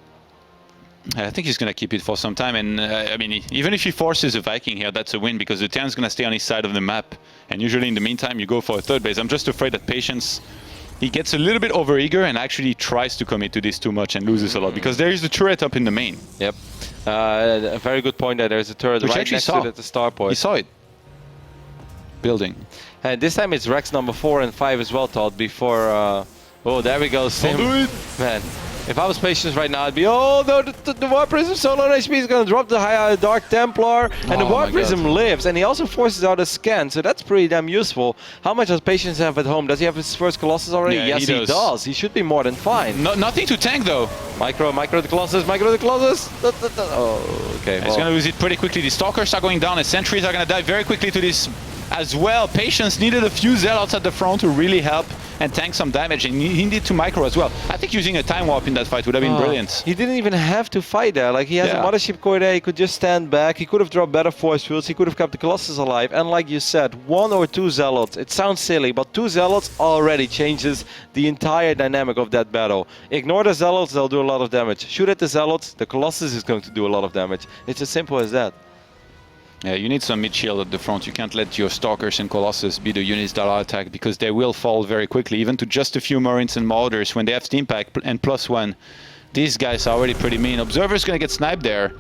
I think he's going to keep it for some time, and I mean, even if he forces a Viking here, that's a win, because the Terran's going to stay on his side of the map, and usually in the meantime you go for a 3rd base. I'm just afraid that Patience, he gets a little bit overeager and actually tries to commit to this too much and loses a lot, because there is the turret up in the main. Yep. A very good point there. There's a turret right next to it at the starport. He saw it. Building. And this time it's Rex number 4 and 5 as well, Todd, before... oh, there we go, Sim. I'll do it. Man. If I was Patience right now, I'd be, oh no, the Warp Prism so low HP is going to drop the high Dark Templar, and the Warp Prism lives, and he also forces out a scan, so that's pretty damn useful. How much does Patience have at home? Does he have his first Colossus already? Yeah, yes, he does. He should be more than fine. Nothing to tank though. Micro the Colossus, Oh, okay. He's going to lose it pretty quickly. The Stalkers are going down, and Sentries are going to die very quickly to this as well. Patience needed a few Zealots at the front to really help and tank some damage, and he needed to micro as well. I think using a Time Warp in that fight would have been brilliant. He didn't even have to fight there. Like, he has a Mothership Core there, he could just stand back, he could have dropped better force fields, he could have kept the Colossus alive, and like you said, 1 or 2 Zealots. It sounds silly, but 2 Zealots already changes the entire dynamic of that battle. Ignore the Zealots, they'll do a lot of damage. Shoot at the Zealots, the Colossus is going to do a lot of damage. It's as simple as that. Yeah, you need some mid-shield at the front. You can't let your Stalkers and Colossus be the units that are attacked, because they will fall very quickly, even to just a few Marines and Marauders when they have Steam Pack and +1. These guys are already pretty mean. Observer's going to get sniped there,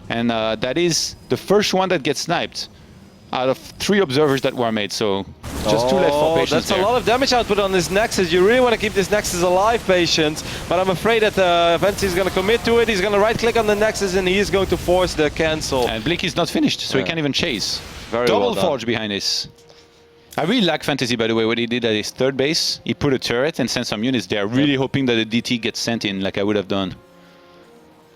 and that is the first one that gets sniped out of 3 Observers that were made, so just 2 left for Patience. That's a lot of damage output on this Nexus. You really want to keep this Nexus alive, Patience, but I'm afraid that Fantasy is going to commit to it. He's going to right-click on the Nexus, and he's going to force the cancel. And Blink is not finished, so he can't even chase. Very Double well Forge behind this. I really like Fantasy, by the way, what he did at his 3rd base. He put a turret and sent some units there, really hoping that the DT gets sent in, like I would have done.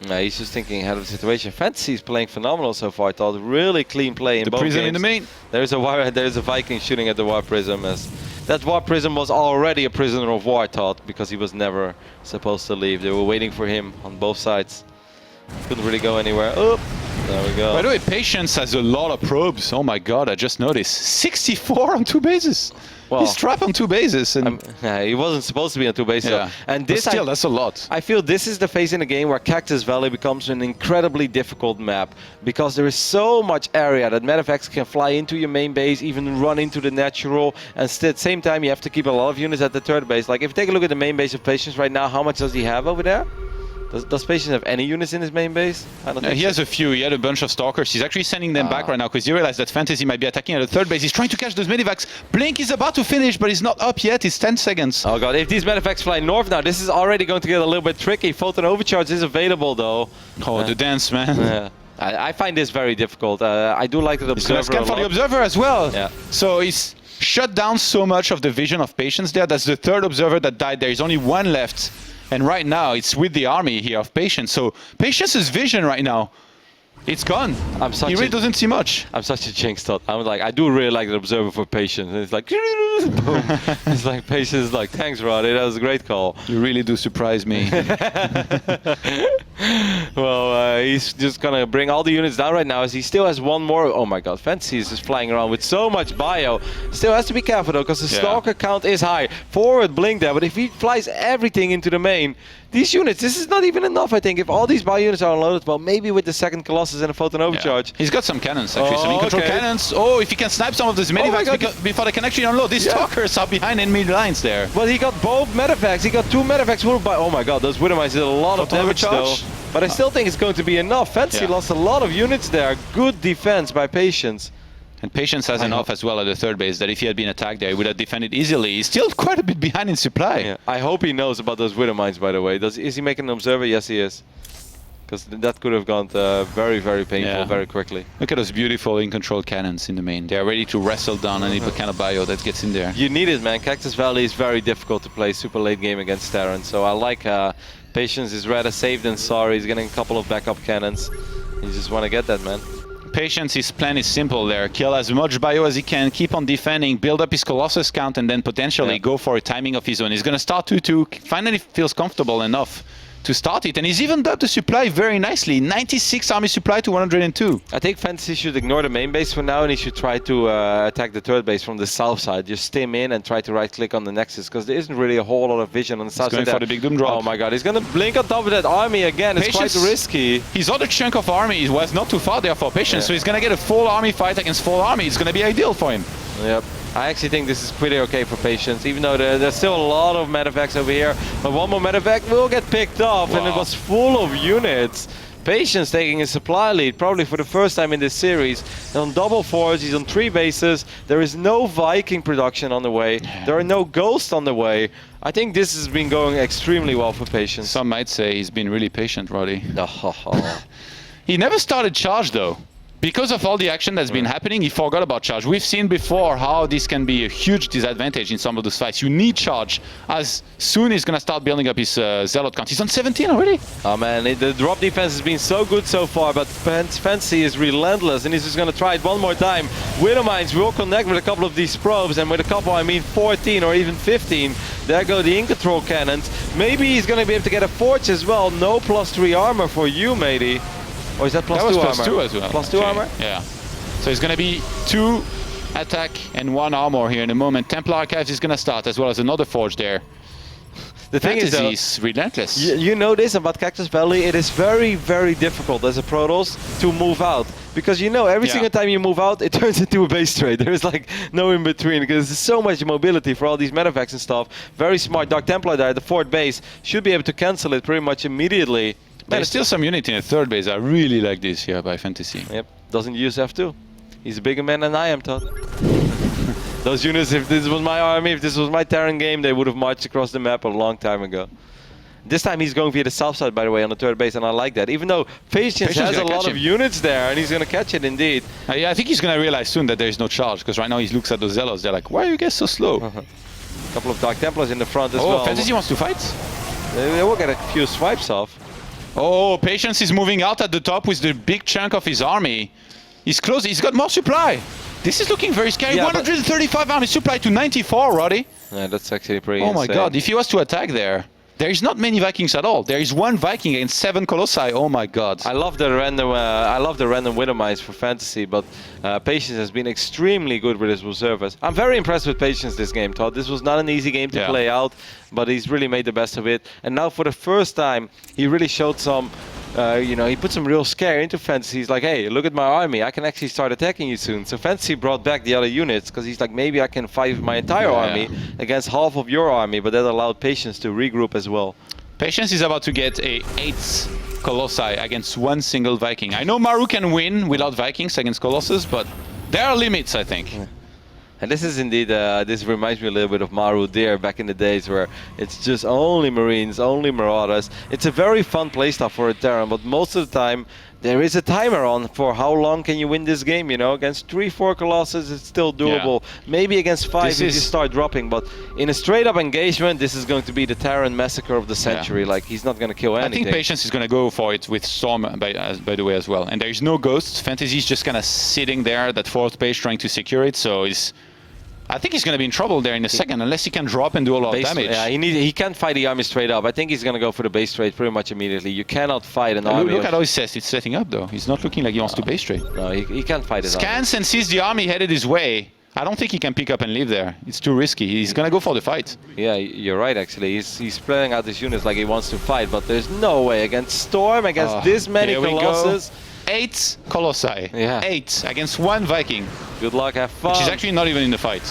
Yeah, he's just thinking ahead of the situation. Fantasy is playing phenomenal so far. I thought really clean play in both games. The Prism in the main. There's a Viking shooting at the Warp Prism. As that Warp Prism was already a prisoner of war, I thought, because he was never supposed to leave. They were waiting for him on both sides. Couldn't really go anywhere. Oh, There we go. By the way, Patience has a lot of probes. Oh my god, I just noticed. 64 on 2 bases. Well, he's trapped on 2 bases. And yeah, he wasn't supposed to be on 2 bases. yeah. And But this, still, that's a lot. I feel this is the phase in the game where Cactus Valley becomes an incredibly difficult map because there is so much area that Medivacs can fly into your main base, even run into the natural, and at the same time you have to keep a lot of units at the third base. Like if you take a look at the main base of Patience right now, how much does he have over there? Does Patience have any units in his main base? I don't think He so. has a few. He had a bunch of stalkers. He's actually sending them back right now because he realized that Fantasy might be attacking at the third base. He's trying to catch those Medivacs. Blink is about to finish, but he's not up yet. It's 10 seconds. Oh god, if these Medivacs fly north now, this is already going to get a little bit tricky. Photon Overcharge is available though. Oh, the dance, man. Yeah. I find this very difficult. I do like the He's gonna Observer scan a for the lot. Observer as well. Yeah. So he's shut down so much of the vision of Patience there. That's the third Observer that died. There is only one left. And right now, it's with the army here of Patience. So Patience's vision right now, it's gone. He really doesn't see much. I'm such a jinx tot. I'm like, I do really like the Observer for Patience. And it's like, boom. It's like Patience is like, thanks, Roddy. That was a great call. You really do surprise me. Well, he's just gonna bring all the units down right now as he still has one more. Oh my god, Fantasy is just flying around with so much bio. Still has to be careful though, because the Stalker count is high. Forward blink there, but if he flies everything into the main, these units, this is not even enough, I think. If all these bio units are unloaded, well, maybe with the second Colossus and a Photon Overcharge. He's got some cannons actually, some in-control cannons. Oh, if he can snipe some of those Medivacs before they can actually unload. These Stalkers are behind enemy lines there. But he got both Medivacs. He got 2 Medivacs. Oh my god, those Widowmines did a lot of damage though. But I still think it's going to be enough. Fantasy lost a lot of units there. Good defense by Patience. And Patience has enough as well at the third base that if he had been attacked there, he would have defended easily. He's still quite a bit behind in supply. Yeah. I hope he knows about those Widowmines, by the way. Is he making an Observer? Yes, he is. Because that could have gone very, very painful very quickly. Look at those beautiful in-control cannons in the main. They are ready to wrestle down any kind of bio that gets in there. You need it, man. Cactus Valley is very difficult to play super late game against Terran. So I like Patience is rather safe than sorry. He's getting a couple of backup cannons. You just want to get that, man. Patience, his plan is simple there. Kill as much bio as he can, keep on defending, build up his Colossus count, and then potentially go for a timing of his own. He's going to start 2-2, finally feels comfortable enough to start it, and he's even upped the supply very nicely. 96 army supply to 102. I think Fantasy should ignore the main base for now, and he should try to attack the third base from the south side. Just stim in and try to right-click on the Nexus, because there isn't really a whole lot of vision on the south side. He's going for the big doom drop. Oh my god, he's going to blink on top of that army again. It's quite risky. His other chunk of army was not too far there for Patience, so he's going to get a full army fight against full army. It's going to be ideal for him. Yep. I actually think this is pretty okay for Patience, even though there's still a lot of Medivacs over here. But one more Medivac will get picked off, and it was full of units. Patience taking a supply lead, probably for the first time in this series. And on double forge, he's on 3 bases. There is no Viking production on the way. There are no Ghosts on the way. I think this has been going extremely well for Patience. Some might say he's been really patient, Roddy. Oh. He never started charge, though. Because of all the action that's been happening, he forgot about charge. We've seen before how this can be a huge disadvantage in some of those fights. You need charge as soon as he's going to start building up his Zealot count. He's on 17 already. Oh man, the drop defense has been so good so far, but Fantasy is relentless, and he's just going to try it one more time. Widowmines will connect with a couple of these probes, and with a couple I mean 14 or even 15. There go the in-control cannons. Maybe he's going to be able to get a forge as well. No +3 armor for you, matey. Or is that +2 armor? That was +2 as well. +2 armor? Yeah. So it's going to be 2 attack and 1 armor here in a moment. Templar Archives is going to start, as well as another forge there. The thing is, though, is relentless. You know this about Cactus Valley, it is very, very difficult as a Protoss to move out. Because you know, every single time you move out, it turns into a base trade. There's like no in between, because there's so much mobility for all these Medivacs and stuff. Very smart. Dark Templar there, the 4th base, should be able to cancel it pretty much immediately. There's still some unity in the third base. I really like this here by Fantasy. Yep, doesn't use F2. He's a bigger man than I am, Todd. Those units, if this was my army, if this was my Terran game, they would have marched across the map a long time ago. This time he's going via the south side, by the way, on the third base, and I like that. Even though Patience has a lot of units there, and he's going to catch it indeed. Yeah, I think he's going to realize soon that there is no charge, because right now he looks at those Zealots. They're like, why are you guys so slow? A couple of Dark Templars in the front as well. Oh, Fantasy wants to fight? They will get a few swipes off. Oh, Patience is moving out at the top with the big chunk of his army. He's close. He's got more supply. This is looking very scary. 135 army supply to 94, Roddy. Yeah, that's actually pretty insane. insane. My god, if he was to attack there. there is not many Vikings at all. There is one Viking against 7 Colossi. Oh my god. I love the random Widow Mines for fantasy, but Patience has been extremely good with his reservists. I'm very impressed with Patience this game, Todd. This was not an easy game to play out, but he's really made the best of it. And now for the first time, he really showed some, he put some real scare into fantasy. He's like, hey, look at my army. I can actually start attacking you soon. So fantasy brought back the other units because he's like, maybe I can fight with my entire army against half of your army, but that allowed Patience to regroup as well. Patience is about to get a 8 Colossi against one single Viking. I know Maru can win without Vikings against Colossus, but there are limits, I think. And this is indeed, this reminds me a little bit of Maru there back in the days where it's just only Marines, only Marauders. It's a very fun playstyle for a Terran, but most of the time there is a timer on for how long can you win this game, you know. Against 3-4 Colossus, it's still doable. Maybe against 5 if you start dropping, but in a straight-up engagement, this is going to be the Terran massacre of the century. Like, he's not going to kill anything. I think Patience is going to go for it with Storm, by the way, as well. And there's no ghosts. Fantasy is just kind of sitting there, that 4th page, trying to secure it, so I think he's going to be in trouble there in a second, unless he can drop and do a lot of damage. Yeah, he can't fight the army straight up. I think he's going to go for the base trade pretty much immediately. You cannot fight an army. Look at how he says it's setting up, though. He's not looking like he wants to base trade. No, he can't fight it. Scans and sees the army headed his way. I don't think he can pick up and leave there. It's too risky. He's going to go for the fight. Yeah, you're right, actually. He's spreading out his units like he wants to fight, but there's no way. Against Storm, against this many Colossus. 8 Colossi. Yeah. 8 against 1 Viking. Good luck, have fun. Which is actually not even in the fight.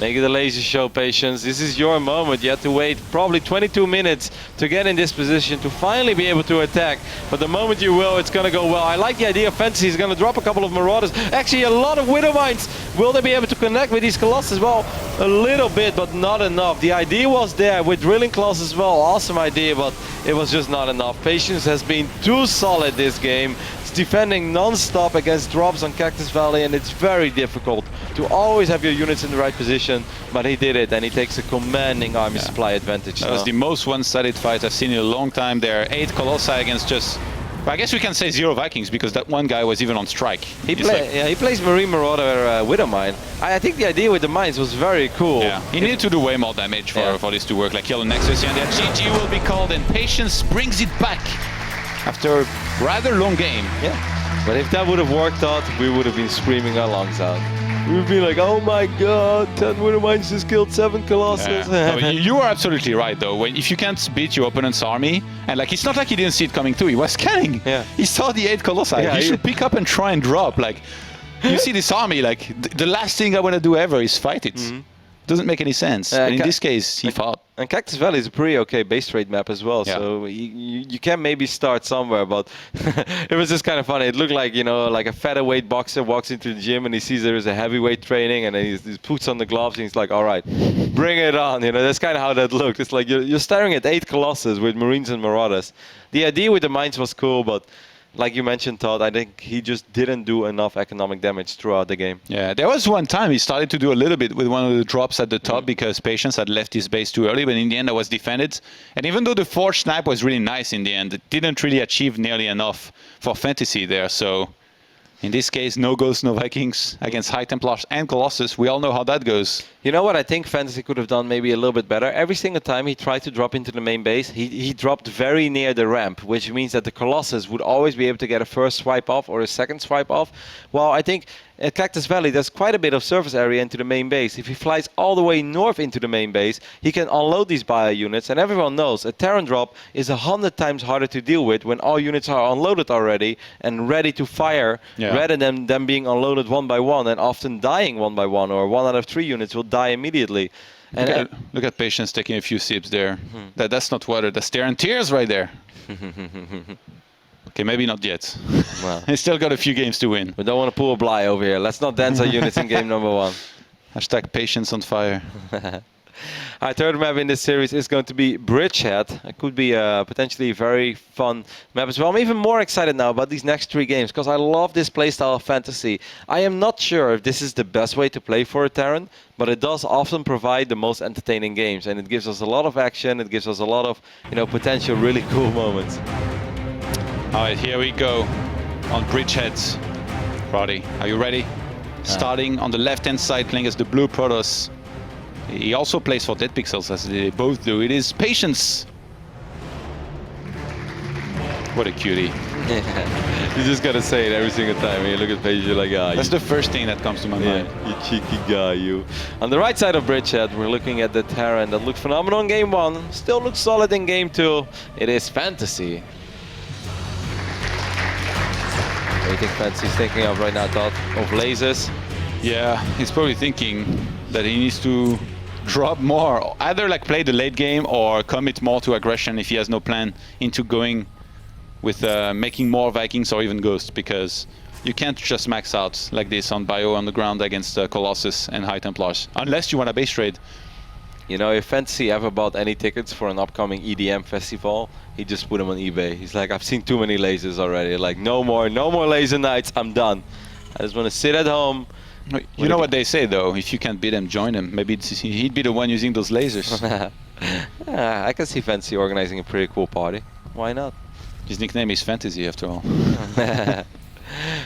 Make it a laser show, Patience. This is your moment. You have to wait probably 22 minutes to get in this position to finally be able to attack. But the moment you will, it's going to go well. I like the idea of fantasy. He's going to drop a couple of Marauders. Actually, a lot of Widow Mines. Will they be able to connect with these Colossus? Well, a little bit, but not enough. The idea was there with drilling claws as well. Awesome idea, but it was just not enough. Patience has been too solid this game. It's defending non-stop against drops on Cactus Valley, and it's very difficult to always have your units in the right position. But he did it, and he takes a commanding army supply advantage. That was the most one-sided fight I've seen in a long time. There are 8 Colossi against just... Well, I guess we can say 0 Vikings, because that one guy was even on strike. He plays Marine Marauder Widow Mine. I think the idea with the mines was very cool. Yeah. He needed to do way more damage for this to work, like kill the Nexus, and then GG will be called, and Patience brings it back after a rather long game. Yeah. But if that would have worked out, we would have been screaming our lungs out. We would be like, oh my god, 10 Widow Mines just killed 7 Colossus. Yeah. No, you are absolutely right, though. If you can't beat your opponent's army, and like, it's not like he didn't see it coming too, he was scanning. Yeah. He saw the 8 Colossi. He should pick up and try and drop. Like, you see this army, like, the last thing I want to do ever is fight it. Doesn't make any sense. And in this case, he fought. And Cactus Valley is a pretty okay base trade map as well, so you can maybe start somewhere, but it was just kind of funny. It looked like, you know, like a featherweight boxer walks into the gym and he sees there is a heavyweight training, and then he puts on the gloves and he's like, all right, bring it on. You know, that's kind of how that looked. It's like you're staring at 8 Colossus with Marines and Marauders. The idea with the mines was cool, but like you mentioned, Todd, I think he just didn't do enough economic damage throughout the game. Yeah, there was one time he started to do a little bit with one of the drops at the top because Patience had left his base too early, but in the end that was defended. And even though the Forge Snipe was really nice in the end, it didn't really achieve nearly enough for fantasy there. So in this case, no Ghosts, no Vikings against High Templars and Colossus. We all know how that goes. You know what I think fantasy could have done maybe a little bit better? Every single time he tried to drop into the main base, he dropped very near the ramp, which means that the Colossus would always be able to get a first swipe off or a second swipe off. Well, I think at Cactus Valley, there's quite a bit of surface area into the main base. If he flies all the way north into the main base, he can unload these bio units, and everyone knows a Terran drop is 100 times harder to deal with when all units are unloaded already and ready to fire, rather than them being unloaded one by one and often dying one by one, or 1 out of 3 units will die immediately. And look at Patience taking a few sips there. That's not water, that's tearing tears right there. Okay, maybe not yet. Well, he's still got a few games to win. We don't want to pull a Bly over here. Let's not dance our units in game number 1. Hashtag Patience on fire. Our third map in this series is going to be Bridgehead. It could be a potentially very fun map as well. I'm even more excited now about these next 3 games because I love this playstyle of fantasy. I am not sure if this is the best way to play for a Terran, but it does often provide the most entertaining games, and it gives us a lot of action. It gives us a lot of, you know, potential really cool moments. All right, here we go on Bridgehead. Roddy, are you ready? Starting on the left-hand side, playing as the blue Protoss. He also plays for Dead Pixels, as they both do. It is Patience What a cutie. You just gotta say it every single time. When you look at Paige, you're like, ah, That's the first thing that comes to my mind. you cheeky guy, you. On the right side of Bridgehead, we're looking at the Terran that looked phenomenal in game 1, still looks solid in game 2. It is Fantasy. What do you think Fantasy's thinking of right now, Todd? Of lasers? Yeah, he's probably thinking that he needs to drop more, either like play the late game or commit more to aggression if he has no plan into going with making more Vikings or even Ghosts, because you can't just max out like this on Bio on the ground against Colossus and High Templars, unless you want a base trade. You know, if Fantasy ever bought any tickets for an upcoming EDM festival, he just put them on eBay. He's like, I've seen too many lasers already. Like, no more laser nights, I'm done. I just want to sit at home. You know what they say though, if you can't beat him, join him. Maybe he'd be the one using those lasers. Yeah, I can see Fantasy organizing a pretty cool party. Why not? His nickname is Fantasy after all.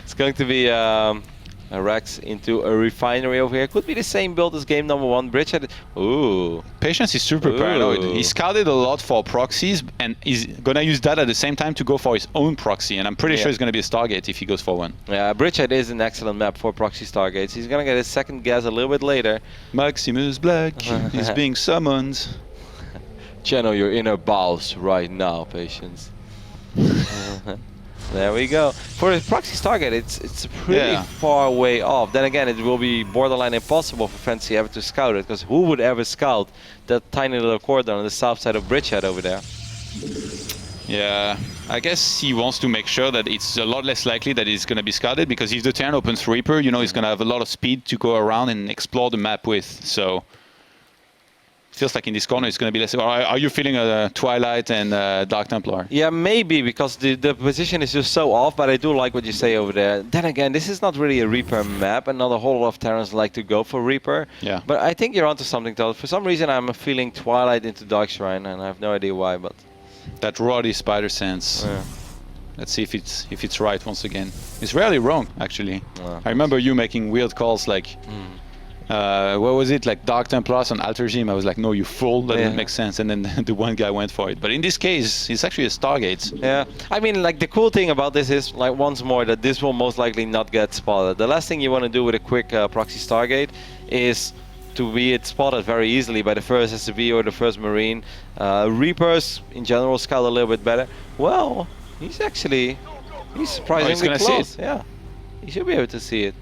It's going to be a Rex into a refinery over here. Could be the same build as game number 1. Bridgehead. Ooh. Patience is super paranoid. He scouted a lot for proxies and he's gonna use that at the same time to go for his own proxy, and I'm pretty sure it's gonna be a Stargate if he goes for one. Yeah, Bridgehead is an excellent map for proxy Stargates. He's gonna get his second gas a little bit later. Maximus Black is being summoned. Channel your inner bowels right now, Patience. There we go. For a proxy Stargate, it's pretty far way off. Then again, it will be borderline impossible for Fantasy ever to scout it, because who would ever scout that tiny little corridor on the south side of Bridgehead over there? Yeah, I guess he wants to make sure that it's a lot less likely that it's going to be scouted, because if the turn opens Reaper, you know, he's going to have a lot of speed to go around and explore the map with. So feels like in this corner it's going to be less. Are you feeling a Twilight and Dark Templar? Yeah, maybe, because the position is just so off, but I do like what you say over there. Then again, this is not really a Reaper map, and not a whole lot of Terrans like to go for Reaper. Yeah. But I think you're onto something, though. For some reason, I'm feeling Twilight into Dark Shrine, and I have no idea why, but... That Roddy Spider Sense. Yeah. Let's see if it's right once again. It's rarely wrong, actually. Yeah. I remember you making weird calls like... what was it, like Dark Templars on Alter Gym? I was like, no, you fool, that didn't make sense. And then the one guy went for it. But in this case, it's actually a Stargate. Yeah, I mean, like, the cool thing about this is, like, once more, that this will most likely not get spotted. The last thing you want to do with a quick proxy Stargate is to be spotted very easily by the first SCV or the first Marine. Reapers, in general, scout a little bit better. Well, he's surprisingly close. Yeah, he should be able to see it.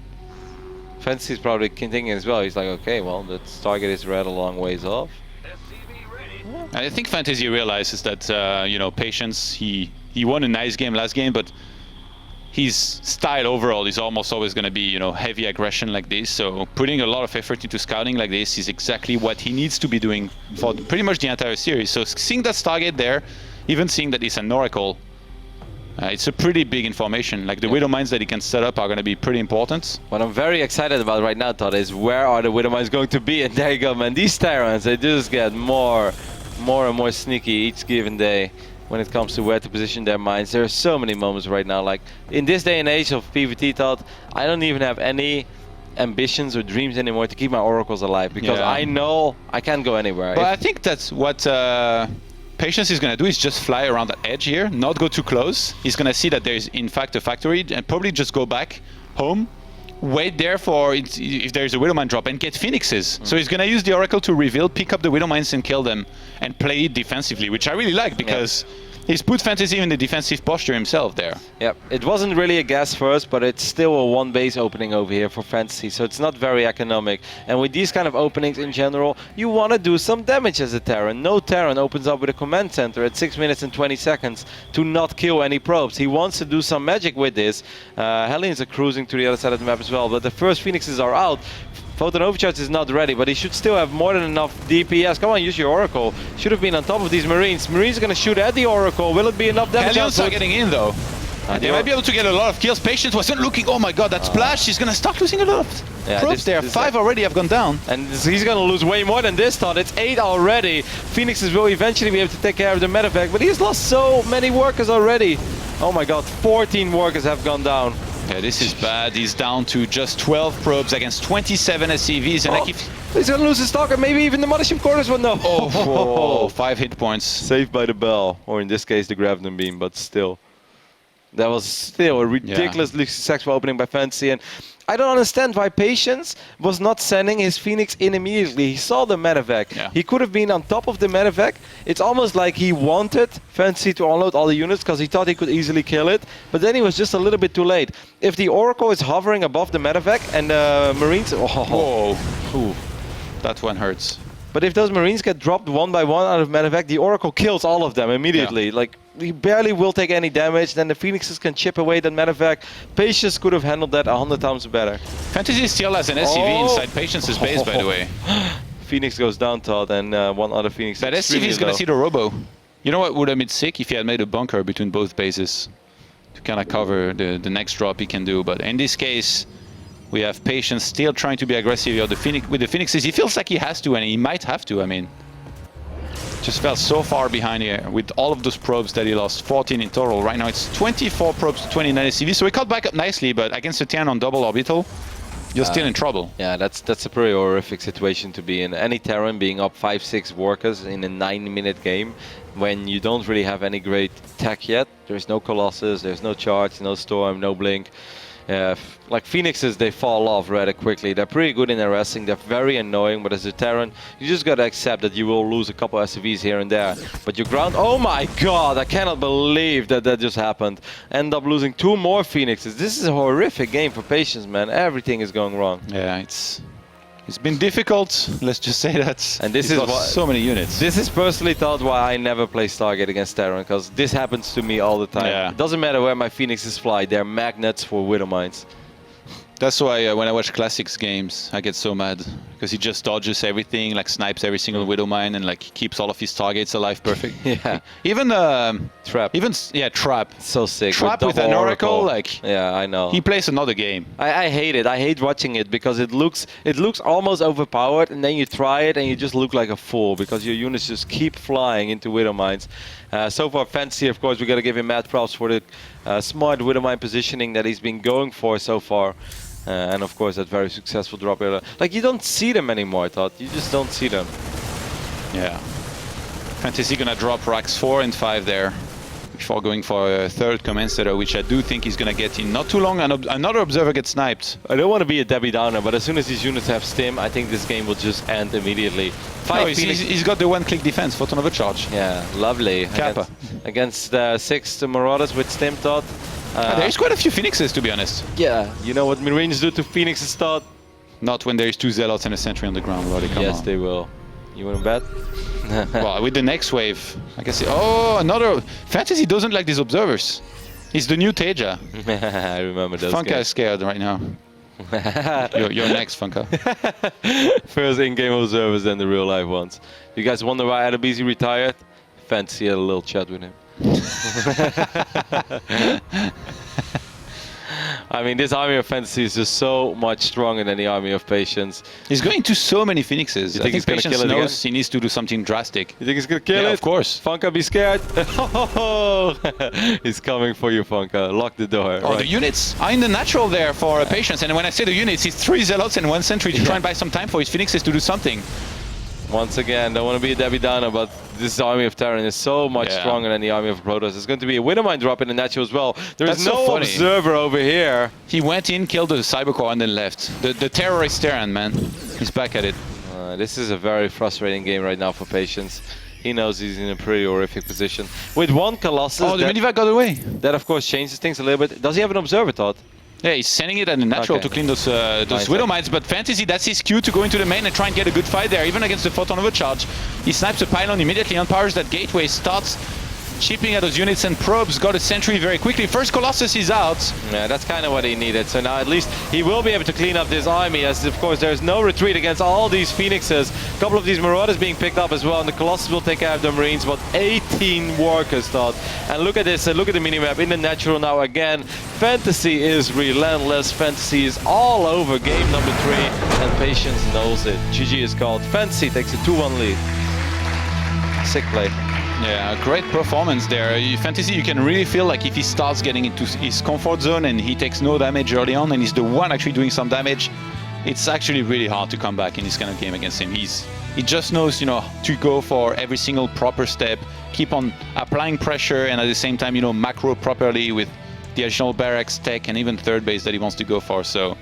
Fantasy's probably thinking as well. He's like, okay, well, the target is red a long ways off. I think Fantasy realizes that, you know, Patience, he won a nice game last game, but his style overall is almost always going to be, you know, heavy aggression like this. So putting a lot of effort into scouting like this is exactly what he needs to be doing for pretty much the entire series. So seeing that Stargate there, even seeing that it's an Oracle, it's a pretty big information. Like the Widow Mines that he can set up are going to be pretty important. What I'm very excited about right now, Todd, is where are the Widow Mines going to be? And there you go, man. These Terrans, they just get more and more sneaky each given day when it comes to where to position their mines. There are so many moments right now. Like in this day and age of PvT, Todd, I don't even have any ambitions or dreams anymore to keep my Oracles alive, because I know I can't go anywhere. But I think that's what Patience is going to do, is just fly around that edge here, not go too close. He's going to see that there's in fact a factory and probably just go back home, wait there for if there's a Widow Mine drop and get Phoenixes. So he's going to use the Oracle to reveal, pick up the Widow Mines and kill them and play it defensively, which I really like, because he's put Fantasy in the defensive posture himself there. Yep, it wasn't really a gas first, but it's still a one base opening over here for Fantasy, so it's not very economic. And with these kind of openings in general, you want to do some damage as a Terran. No Terran opens up with a command center at 6 minutes and 20 seconds to not kill any probes. He wants to do some magic with this. Hellions are cruising to the other side of the map as well, but the first Phoenixes are out. Photon Overcharge is not ready, but he should still have more than enough DPS. Come on, use your Oracle. Should have been on top of these Marines. Marines are going to shoot at the Oracle. Will it be enough damage? Hellions are getting in, though. They might be able to get a lot of kills. Patience wasn't looking. Oh my god, that splash. He's going to start losing a lot of probes there. 5 already have gone down. And he's going to lose way more than this, Todd. It's 8 already. Phoenixes will eventually be able to take care of the medevac, but he's lost so many workers already. Oh my god, 14 workers have gone down. Yeah, this is bad. He's down to just 12 probes against 27 SCVs. And he's going to lose his Stalker, maybe even the Mothership Quarters one. No. 5 hit points. Saved by the bell, or in this case the Graviton Beam, but still. That was still a ridiculously successful opening by Fantasy, and I don't understand why Patience was not sending his Phoenix in immediately. He saw the medevac. Yeah. He could have been on top of the medevac. It's almost like he wanted Fantasy to unload all the units because he thought he could easily kill it, but then he was just a little bit too late. If the Oracle is hovering above the medevac and the Marines... Whoa. Ooh. That one hurts. But if those Marines get dropped one by one out of medevac, the Oracle kills all of them immediately. Yeah. Like, he barely will take any damage, then the Phoenixes can chip away that medevac. Patience could have handled that 100 times better. Fantasy still has an SCV inside Patience's base, by the way. Phoenix goes down, Todd, and one other Phoenix. That SCV is going to see the Robo. You know what would have been sick if he had made a bunker between both bases to kind of cover the next drop he can do. But in this case, we have Patience still trying to be aggressive with the Phoenixes. He feels like he has to, and he might have to. I mean, just fell so far behind here with all of those probes that he lost. 14 in total. Right now it's 24 probes to 29 SCV. So he caught back up nicely, but against a 10 on double orbital, you're still in trouble. Yeah, that's a pretty horrific situation to be in. Any Terran being up 5-6 workers in a 9-minute game when you don't really have any great tech yet. There's no Colossus, there's no Charge, no Storm, no Blink. Like Phoenixes, they fall off rather quickly. They're pretty good in their wrestling. They're very annoying, but as a Terran, you just gotta accept that you will lose a couple SCVs here and there. But your ground, oh my god, I cannot believe that just happened. End up losing 2 more Phoenixes. This is a horrific game for Patience, man. Everything is going wrong. Yeah, it's been difficult, let's just say that. And this He's is lost so many units. This is personally thought why I never play Stargate against Terran, because this happens to me all the time. Yeah. It doesn't matter where my Phoenixes fly, they're magnets for Widow Mines. That's why when I watch Classics games, I get so mad. Because he just dodges everything, like snipes every single Widow Mine, and like keeps all of his targets alive perfect. Yeah. Even Trap. Trap. So sick. Trap with an Oracle, like yeah, I know. he plays another game. I hate it. I hate watching it because it looks almost overpowered, and then you try it and you just look like a fool because your units just keep flying into Widow Mines. So far, Fantasy, of course, we got to give him mad props for the smart Widow Mine positioning that he's been going for so far. And of course, that very successful drop here. Like, you don't see them anymore, I thought. You just don't see them. Yeah. Fantasy gonna drop racks 4 and 5 there before going for a third command setter, which I do think he's gonna get in not too long. Another observer gets sniped. I don't want to be a Debbie Downer, but as soon as these units have stim, I think this game will just end immediately. No, he's got the one-click defense, photon overcharge. Yeah, lovely. Kappa. Against 6 Marauders with stim, Todd. There's quite a few Phoenixes, to be honest. Yeah, you know what Marines do to Phoenixes, Todd? Not when there's 2 Zealots and a Sentry on the ground, Roddy, come Yes, on. they will. You want to bet? Well, with the next wave, I guess. Oh, another. Fantasy doesn't like these observers. He's the new Teja. I remember those Funka games. is scared right now. You're next, Funka. First in-game observers, then the real-life ones. You guys wonder why Adebisi retired? Fantasy had a little chat with him. I mean, this army of Fantasy is just so much stronger than the army of Patience. He's going to so many Phoenixes. You I think think he's gonna Patience kill it again? knows he needs to do something drastic. You think he's gonna kill it? Yeah, of course. Funka, be scared. He's coming for you, Funka. Lock the door. Oh, the units are in the natural there for Patience. And when I say the units, it's 3 Zealots and 1 Sentry to try and buy some time for his Phoenixes to do something. Once again, don't want to be a Debbie Downer, but this army of Terran is so much stronger than the army of Protoss. There's going to be a Widow Mine drop in the natural as well. There's That's no so funny. observer over here. He went in, killed the Cybercore, and then left. The terrorist Terran, man. He's back at it. This is a very frustrating game right now for Patience. He knows he's in a pretty horrific position. With 1 Colossus, Oh, the Medivac got away. that of course changes things a little bit. Does he have an observer, Todd? Yeah, he's sending it at the natural to clean those Widow Mines, but Fantasy, that's his cue to go into the main and try and get a good fight there, even against the photon overcharge. He snipes a pylon, immediately unpowers that gateway, starts chipping at those units and probes, got a sentry very quickly. First Colossus is out. Yeah, that's kind of what he needed. So now at least he will be able to clean up this army, as of course there's no retreat against all these Phoenixes. A couple of these Marauders being picked up as well, and the Colossus will take care of the Marines, but 18 workers, Todd. And look at this, look at the minimap in the natural now again. Fantasy is relentless. Fantasy is all over game number 3, and Patience knows it. GG is called. Fantasy takes a 2-1 lead. Sick play. Yeah, great performance there. Fantasy, you can really feel like if he starts getting into his comfort zone and he takes no damage early on and he's the one actually doing some damage, it's actually really hard to come back in this kind of game against him. He just knows, you know, to go for every single proper step, keep on applying pressure and at the same time, you know, macro properly with the additional barracks, tech, and even third base that he wants to go for. So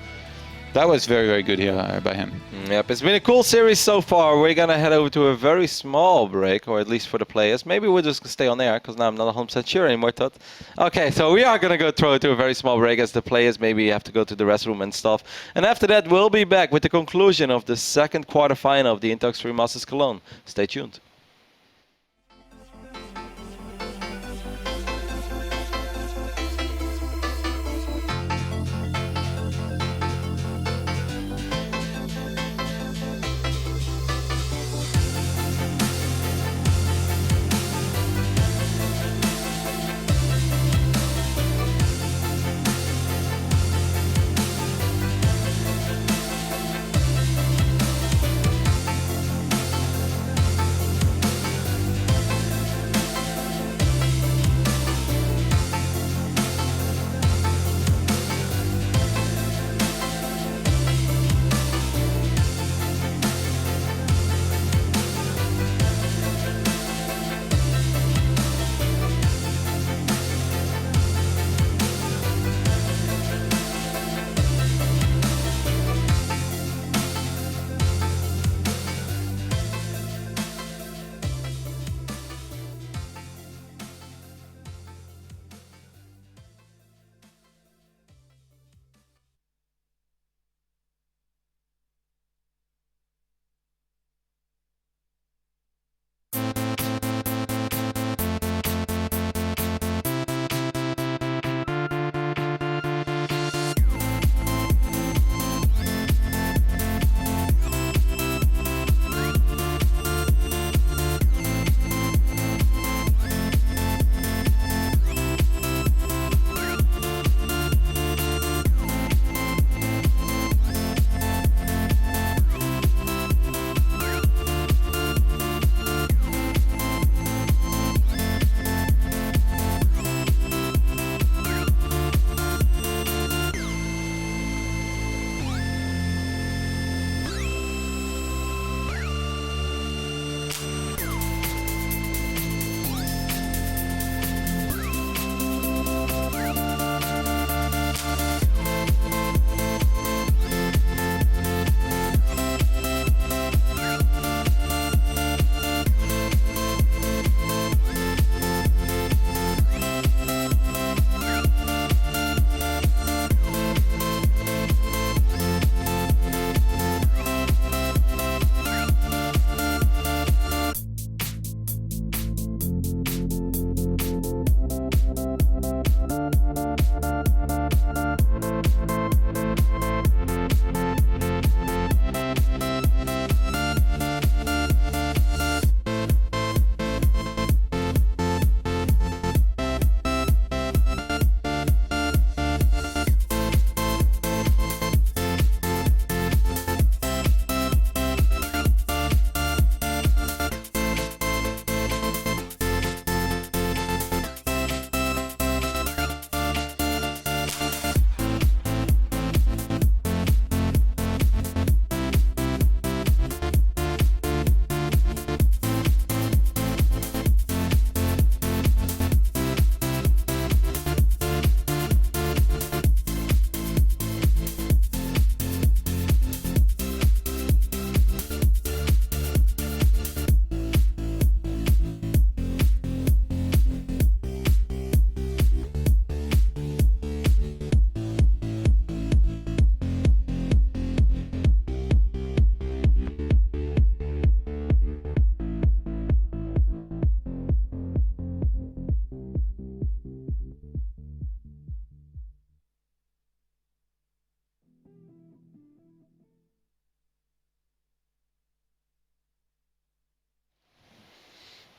that was very, very good here by him. Yep, it's been a cool series so far. We're going to head over to a very small break, or at least for the players. Maybe we'll just stay on air, because now I'm not 100% sure anymore, Todd. Okay, so we are going to go throw it to a very small break as the players maybe have to go to the restroom and stuff. And after that, we'll be back with the conclusion of the second quarterfinal of the Intel Extreme Masters Cologne. Stay tuned.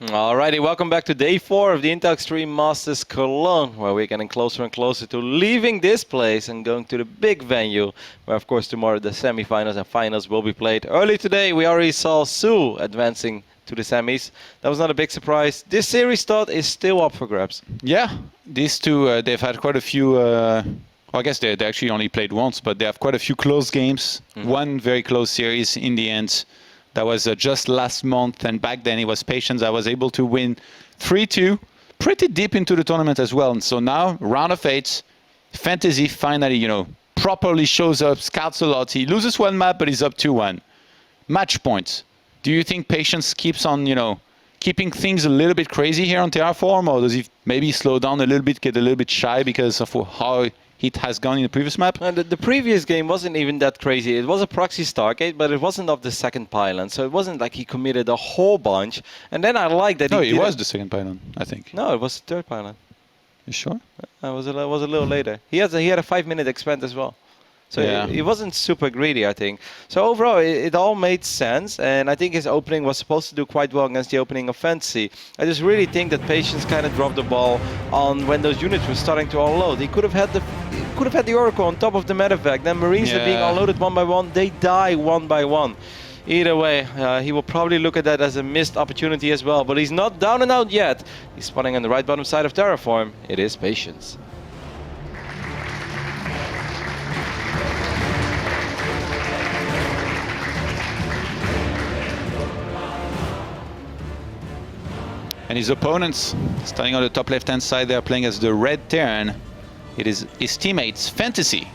Alrighty, welcome back to day 4 of the Intel Extreme Masters Cologne, where we're getting closer and closer to leaving this place and going to the big venue, where of course tomorrow the semifinals and finals will be played. Early today we already saw Sue advancing to the semis. That was not a big surprise. This series thought is still up for grabs. Yeah, these two, they've had quite a few, well, I guess they actually only played once, but they have quite a few close games. One very close series in the end. That was just last month, and back then it was Patience. I was able to win 3-2, pretty deep into the tournament as well. And so now, round of 8, Fantasy finally, properly shows up, scouts a lot. He loses one map, but he's up 2-1. Match points. Do you think Patience keeps on, keeping things a little bit crazy here on Terraform, or does he maybe slow down a little bit, get a little bit shy because of how it has gone in the previous map? The previous game wasn't even that crazy. It was a proxy Stargate, but it wasn't of the second pylon, so it wasn't like he committed a whole bunch. And then I like that No, he it was the second pylon, I think. No, it was the third pylon. You sure? It was a little later. He had a 5-minute expand as well. So Yeah. he wasn't super greedy, I think. So overall, it all made sense, and I think his opening was supposed to do quite well against the opening of Fantasy. I just really think that Patience kind of dropped the ball on when those units were starting to unload. He could have had the Oracle on top of the medevac. Then Marines are being unloaded one by one. They die one by one. Either way, he will probably look at that as a missed opportunity as well. But he's not down and out yet. He's spawning on the right bottom side of Terraform. It is Patience. And his opponents, starting on the top left-hand side, they are playing as the Red Terran. It is his teammates, Fantasy.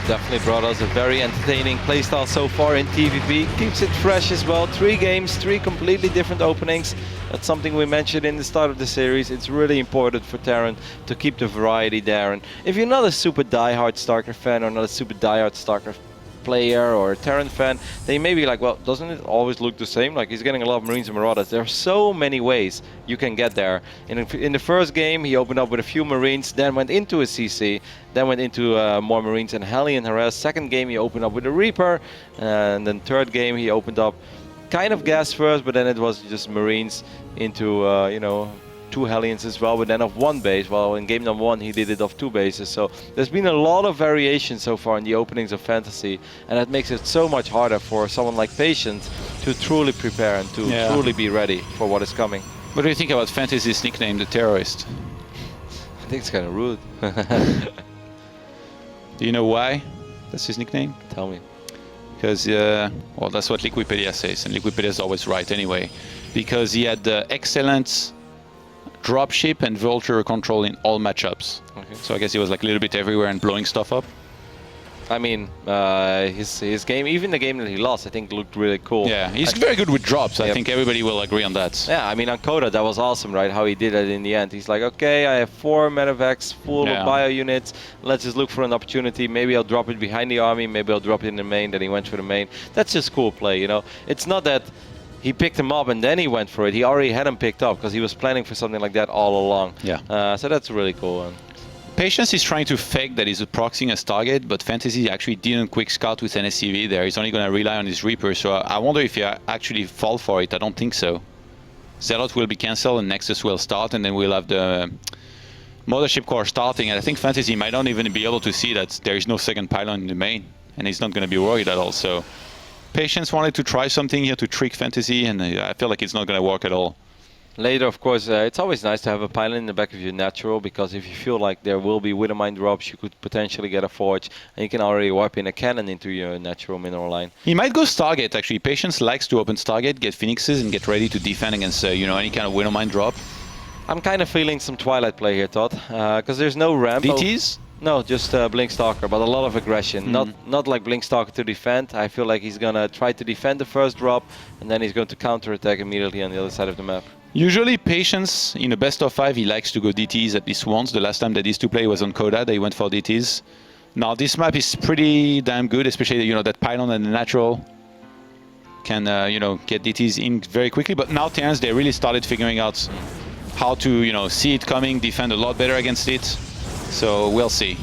Definitely brought us a very entertaining playstyle so far in TvP. Keeps it fresh as well. 3 games, 3 completely different openings. That's something we mentioned in the start of the series. It's really important for Terran to keep the variety there. And if you're not a super diehard StarCraft fan or not a super diehard StarCraft player or a Terran fan, they may be like, well, doesn't it always look the same? Like, he's getting a lot of Marines and Marauders. There are so many ways you can get there. In the first game, he opened up with a few Marines, then went into a CC, then went into more Marines and Hellion Harass. Second game, he opened up with a Reaper, and then third game, he opened up kind of gas first, but then it was just Marines into, 2 Hellions as well, but then of 1 base. Well, in game number 1, he did it of 2 bases. So there's been a lot of variation so far in the openings of Fantasy, and that makes it so much harder for someone like Patience to truly prepare and to truly be ready for what is coming. What do you think about Fantasy's nickname, the Terrorist? I think it's kind of rude. Do you know why that's his nickname? Tell me. Because, well, that's what Liquipedia says, and Liquipedia is always right anyway. Because he had excellent dropship and vulture control in all matchups. Okay. So I guess he was like a little bit everywhere and blowing stuff up. I mean, his game, even the game that he lost, I think looked really cool. Yeah, he's very good with drops. I think everybody will agree on that. Yeah, I mean, on Coda, that was awesome, right? How he did it in the end. He's like, okay, I have 4 medevacs full of bio units. Let's just look for an opportunity. Maybe I'll drop it behind the army. Maybe I'll drop it in the main. Then he went for the main. That's just cool play, It's not that he picked him up and then he went for it. He already had him picked up because he was planning for something like that all along. Yeah. So that's really cool. Patience is trying to fake that he's proxying a Stargate, but Fantasy actually didn't quick scout with an SCV there. He's only going to rely on his Reaper, so I wonder if he actually fall for it. I don't think so. Zealot will be cancelled and Nexus will start, and then we'll have the Mothership Core starting, and I think Fantasy might not even be able to see that there is no second pylon in the main, and he's not going to be worried at all. So Patience wanted to try something here to trick Fantasy, and I feel like it's not going to work at all. Later, of course, it's always nice to have a pylon in the back of your natural, because if you feel like there will be Widowmine drops, you could potentially get a Forge, and you can already warp in a cannon into your natural mineral line. He might go Stargate, actually. Patience likes to open Stargate, get Phoenixes, and get ready to defend against, any kind of Widowmine drop. I'm kind of feeling some Twilight play here, Todd, because there's no ramp. DTs? No, just Blinkstalker, but a lot of aggression. Not like Blinkstalker to defend. I feel like he's gonna try to defend the first drop, and then he's going to counterattack immediately on the other side of the map. Usually Patience, in a best of 5, he likes to go DTs at least once. The last time that these two play was on Coda, they went for DTs. Now this map is pretty damn good, especially, that pylon and the natural can, get DTs in very quickly. But now Terrans, they really started figuring out how to, see it coming, defend a lot better against it. So we'll see.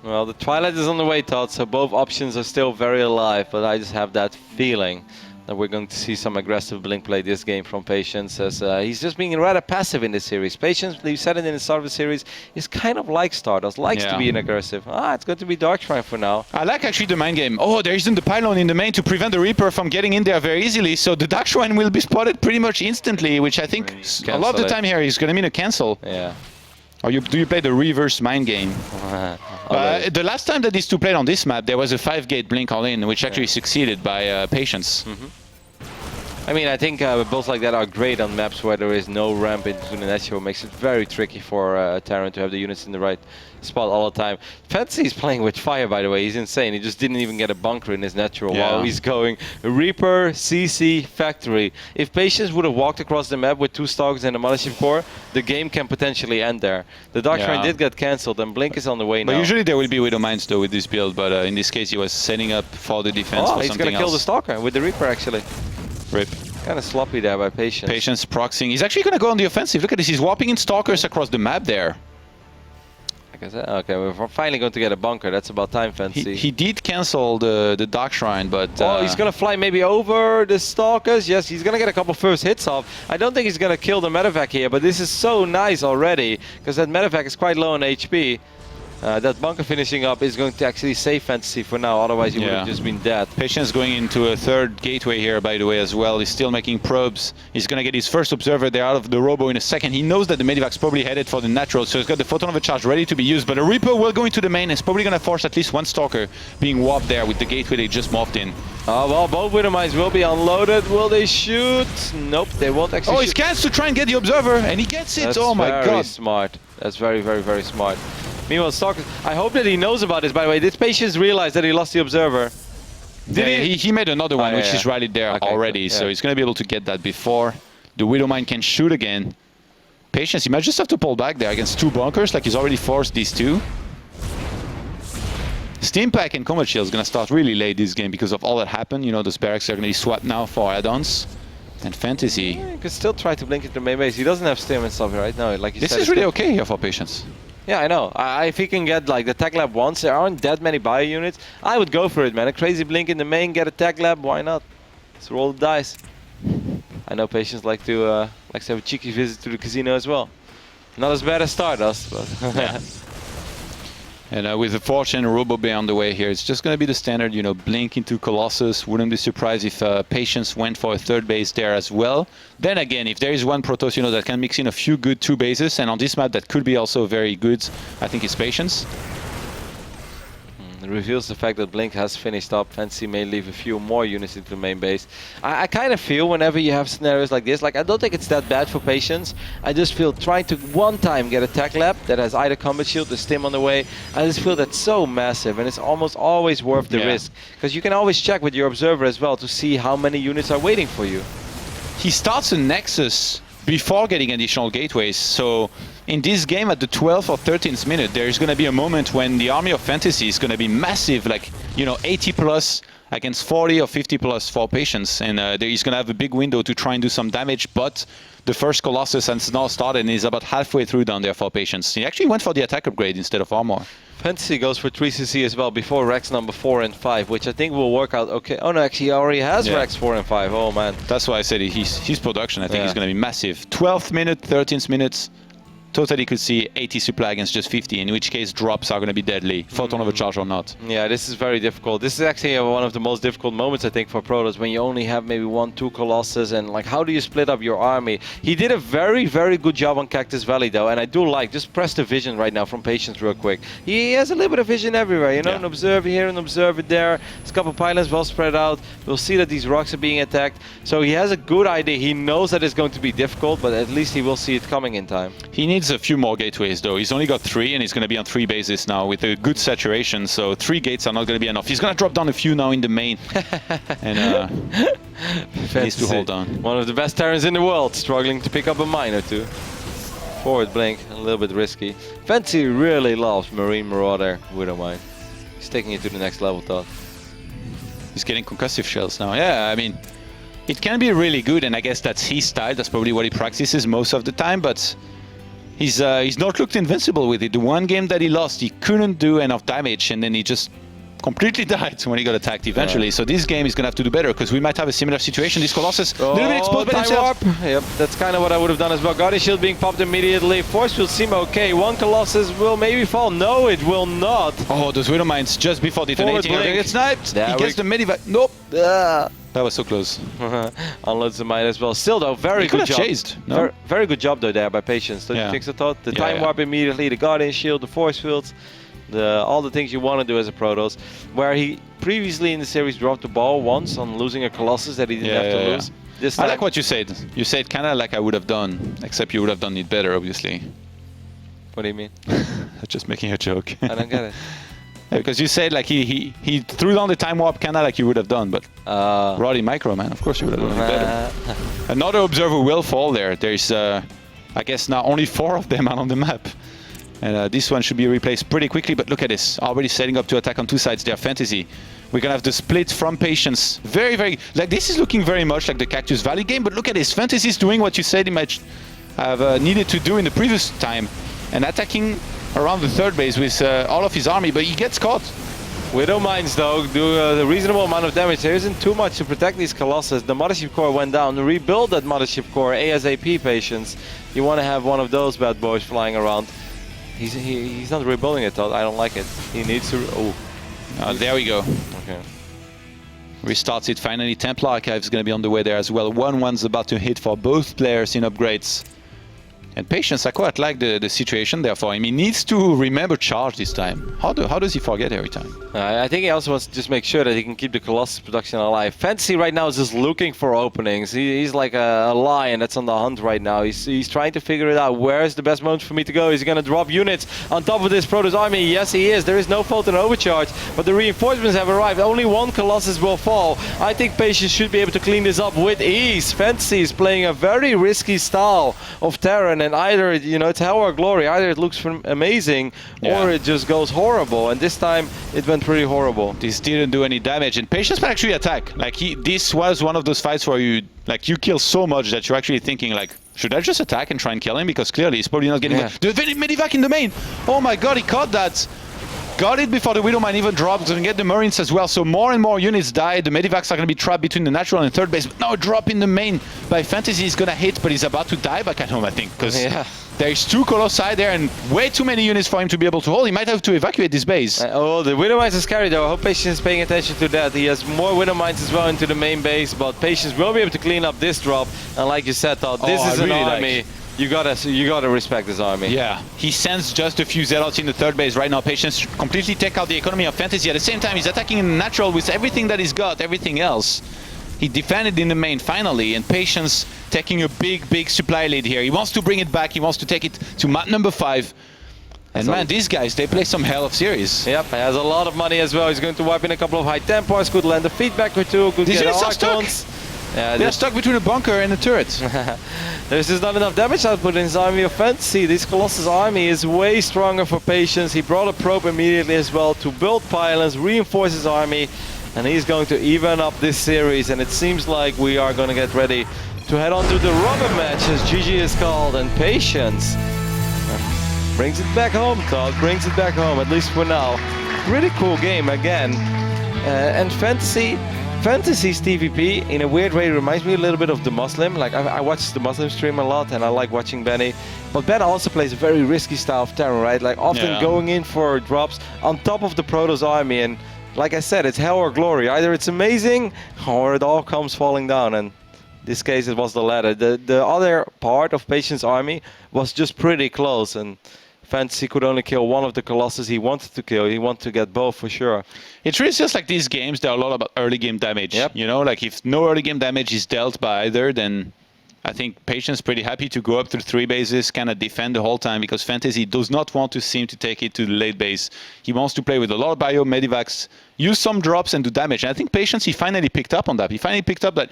Well, the Twilight is on the way, Todd, so both options are still very alive, but I just have that feeling that we're going to see some aggressive Blink play this game from Patience, as he's just being rather passive in this series. Patience, we said it in the start of the series, is kind of like Stardust, likes to be an aggressive. It's going to be Darkshrine for now. I like actually the mind game. Oh, there isn't the pylon in the main to prevent the Reaper from getting in there very easily, so the Darkshrine will be spotted pretty much instantly, which I think a lot of the time here is going to mean a cancel. Yeah. Or do you play the reverse mind game? The last time that these two played on this map, there was a 5-gate Blink all-in, which actually succeeded by Patience. I mean, I think builds like that are great on maps where there is no ramp into the natural. Makes it very tricky for Terran to have the units in the right spot all the time. Fancy is playing with fire, by the way. He's insane. He just didn't even get a bunker in his natural while he's going Reaper, CC, Factory. If Patience would have walked across the map with 2 Stalkers and a Mothership Core, the game can potentially end there. The Dark Shrine did get cancelled, and Blink is on the way now. But usually there will be Widow Mines though with this build, but in this case he was setting up for the defense for he's something gonna kill else. the Stalker with the Reaper, actually. Rip. Kind of sloppy there by Patience. Patience proxying. He's actually gonna go on the offensive. Look at this, he's warping in Stalkers across the map there. Okay, we're finally going to get a bunker. That's about time, Fancy. He did cancel the Dark Shrine, but... he's going to fly maybe over the Stalkers. Yes, he's going to get a couple first hits off. I don't think he's going to kill the medevac here, but this is so nice already, because that medevac is quite low on HP. That bunker finishing up is going to actually save Fantasy for now, otherwise he would have just been dead. Patience going into a third gateway here, by the way, as well. He's still making probes. He's going to get his first observer there out of the robo in a second. He knows that the medevac's probably headed for the natural, so he's got the photon of a charge ready to be used, but a Reaper will go into the main. It's probably going to force at least one Stalker being warped there with the gateway they just morphed in. Well, both Widow Mines will be unloaded. Will they shoot? Nope, they won't actually shoot. He scans to try and get the observer, and he gets it. Oh my god. That's very smart. That's very, very, very smart. Meanwhile, Stalker, I hope that he knows about this, by the way. Did Patience realize that he lost the observer? He made another one, which is rallied there already, so he's going to be able to get that before the Widow Mine can shoot again. Patience, he might just have to pull back there against 2 bunkers, like he's already forced these 2. Steam Pack and Combat Shield is going to start really late this game because of all that happened. You know, those barracks are going to be swapped now for add-ons. And Fantasy... Yeah, you could still try to blink into main base. He doesn't have Stim and stuff right now. Like you this said, is really okay here for Patience. Yeah, I know. If he can get like the Tech Lab once, there aren't that many bio units, I would go for it, man. A crazy blink in the main, get a Tech Lab, why not? Let's roll the dice. I know Patience like to have a cheeky visit to the casino as well. Not as bad as Stardust, but... And with the Fortune and Robo Bear on the way here, it's just going to be the standard, you know, blink into Colossus. Wouldn't be surprised if Patience went for a third base there as well. Then again, if there is one Protoss, you know, that can mix in a few good 2 bases, and on this map that could be also very good, I think it's Patience. It reveals the fact that Blink has finished up. Fancy may leave a few more units into the main base. I kind of feel whenever you have scenarios like this, like I don't think it's that bad for Patience. I just feel trying to one time get a Tech Lab that has either Combat Shield or Stim on the way, I just feel that's so massive and it's almost always worth the risk. Because you can always check with your observer as well to see how many units are waiting for you. He starts a Nexus before getting additional gateways, so in this game at the 12th or 13th minute there's going to be a moment when the army of Fantasy is going to be massive, like, you know, 80 plus against 40 or 50 plus for Patience, and he's going to have a big window to try and do some damage, but the first Colossus has now started and is about halfway through down there for Patience. He actually went for the attack upgrade instead of armor. Fantasy goes for 3cc as well before Rex number 4 and 5, which I think will work out okay. Oh no, actually he already has Rex 4 and 5. Oh man. That's why I said his production, I think, is going to be massive. 12th minute, 13th minute, totally could see 80 supply against just 50, in which case drops are going to be deadly, photon overcharge or not. Yeah, this is very difficult. This is actually one of the most difficult moments, I think, for Protoss, when you only have maybe 1, 2 Colossus, and like, how do you split up your army? He did a very, very good job on Cactus Valley, though, and I do like, just press the vision right now from Patience real quick. He has a little bit of vision everywhere, you know, an observer here, an observer there. There's a couple pylons well spread out. We'll see that these rocks are being attacked. So he has a good idea. He knows that it's going to be difficult, but at least he will see it coming in time. He needs a few more gateways though. He's only got 3 and he's going to be on 3 bases now with a good saturation, so 3 gates are not going to be enough. He's going to drop down a few now in the main and he needs to hold on. One of the best Terrans in the world, struggling to pick up a mine or 2. Forward blink, a little bit risky. Fancy really loves Marine Marauder Widow Mine. He's taking it to the next level, Todd. He's getting concussive shells now. Yeah, I mean, it can be really good, and I guess that's his style. That's probably what he practices most of the time, but he's not looked invincible with it. The one game that he lost, he couldn't do enough damage, and then he just completely died when he got attacked eventually. So this game is going to have to do better, because we might have a similar situation. This Colossus, a little bit exposed by himself. Warp. Yep, that's kind of what I would have done as well. Guardian Shield being popped immediately. Force Field seem okay. One Colossus will maybe fall. No, it will not. Oh, those Widow Mines just before detonating are going to get sniped. There he gets the medivac. Nope. That was so close. Unloads the mine as well. Still though, very good job. Chased. No? Very good job though there by Patience. Don't you think so, Todd? The time warp immediately, the Guardian Shield, the Force Fields, all the things you want to do as a Protoss. Where he previously in the series dropped the ball once on losing a Colossus that he didn't have to lose. This I time, like what you said. You said kind of like I would have done, except you would have done it better, obviously. what do you mean? Just making a joke. I don't get it. Because you said like he threw down the time warp kind of like you would have done, but Roddy Micro, man, of course you would have done it better. Another observer will fall there. There's, I guess now only 4 of them are on the map. And this one should be replaced pretty quickly, but look at this. Already setting up to attack on 2 sides there, Fantasy. We're gonna have the split from Patience. Very, very, like this is looking very much like the Cactus Valley game, but look at this. Fantasy is doing what you said he might have needed to do in the previous time, and attacking around the 3rd base with all of his army, but he gets caught. Widow Mines, though, do a reasonable amount of damage. There isn't too much to protect these Colossus. The Mothership Core went down. Rebuild that Mothership Core ASAP, Patience. You want to have one of those bad boys flying around. He's not rebuilding it, though. I don't like it. He needs to... Oh. There we go. Okay. Restarts it finally. Templar Archive is going to be on the way there as well. 1-1's about to hit for both players in upgrades. And Patience, I quite like the situation there for him. He needs to remember charge this time. How does he forget every time? I think he also wants to just make sure that he can keep the Colossus production alive. Fantasy right now is just looking for openings. He's like a lion that's on the hunt right now. He's trying to figure it out. Where's the best moment for me to go? Is he going to drop units on top of this Protoss army? Yes, he is. There is no Photon overcharge, but the reinforcements have arrived. Only 1 Colossus will fall. I think Patience should be able to clean this up with ease. Fantasy is playing a very risky style of Terran, and either, you know, it's hell or glory. Either it looks amazing or it just goes horrible. And this time it went pretty horrible. This didn't do any damage, and Patience can actually attack. Like this was one of those fights where you kill so much that you're actually thinking like, should I just attack and try and kill him? Because clearly he's probably not getting the Medivac in the main. Oh my god, he caught that. Got it before the Widowmine even dropped. Gonna get the Marines as well. So more and more units die. The Medivacs are gonna be trapped between the natural and 3rd base. But now a drop in the main by Fantasy is gonna hit, but he's about to die back at home, I think, because there's 2 Colossi there and way too many units for him to be able to hold. He might have to evacuate this base. The Widowmines is carried though. I hope Patience is paying attention to that. He has more Widowmines as well into the main base, but Patience will be able to clean up this drop. And like you said, Todd, this is an army. You gotta respect this army. Yeah, he sends just a few zealots in the 3rd base right now. Patience completely take out the economy of Fantasy. At the same time, he's attacking in the natural with everything that he's got, everything else. He defended in the main finally, and Patience taking a big supply lead here. He wants to bring it back. He wants to take it to map number 5. And man, these guys, they play some hell of series. Yep, he has a lot of money as well. He's going to wipe in a couple of high Templars, could land a feedback or 2, could get Archons. Yeah, they're stuck between a bunker and a turret. There's just not enough damage output in his army of Fantasy. This Colossus army is way stronger for Patience. He brought a probe immediately as well to build pylons, reinforce his army, and he's going to even up this series. And it seems like we are going to get ready to head on to the rubber match, as GG is called, and Patience brings it back home, Todd. Brings it back home, at least for now. Really cool game again. And Fantasy's TvP, in a weird way, reminds me a little bit of the Muslim. Like, I watch the Muslim stream a lot, and I like watching Benny. But Ben also plays a very risky style of Terran, right? Like, often going in for drops on top of the Protoss army. And like I said, it's hell or glory. Either it's amazing, or it all comes falling down. And in this case, it was the latter. The other part of Patience's army was just pretty close. And Fantasy could only kill one of the Colossus he wanted to kill. He wanted to get both for sure. It's really just like these games, there are a lot about early game damage. Yep. You know, like if no early game damage is dealt by either, then I think Patience pretty happy to go up to 3 bases, kind of defend the whole time, because Fantasy does not want to seem to take it to the late base. He wants to play with a lot of bio, Medivacs, use some drops and do damage. And I think Patience, he finally picked up on that. He finally picked up that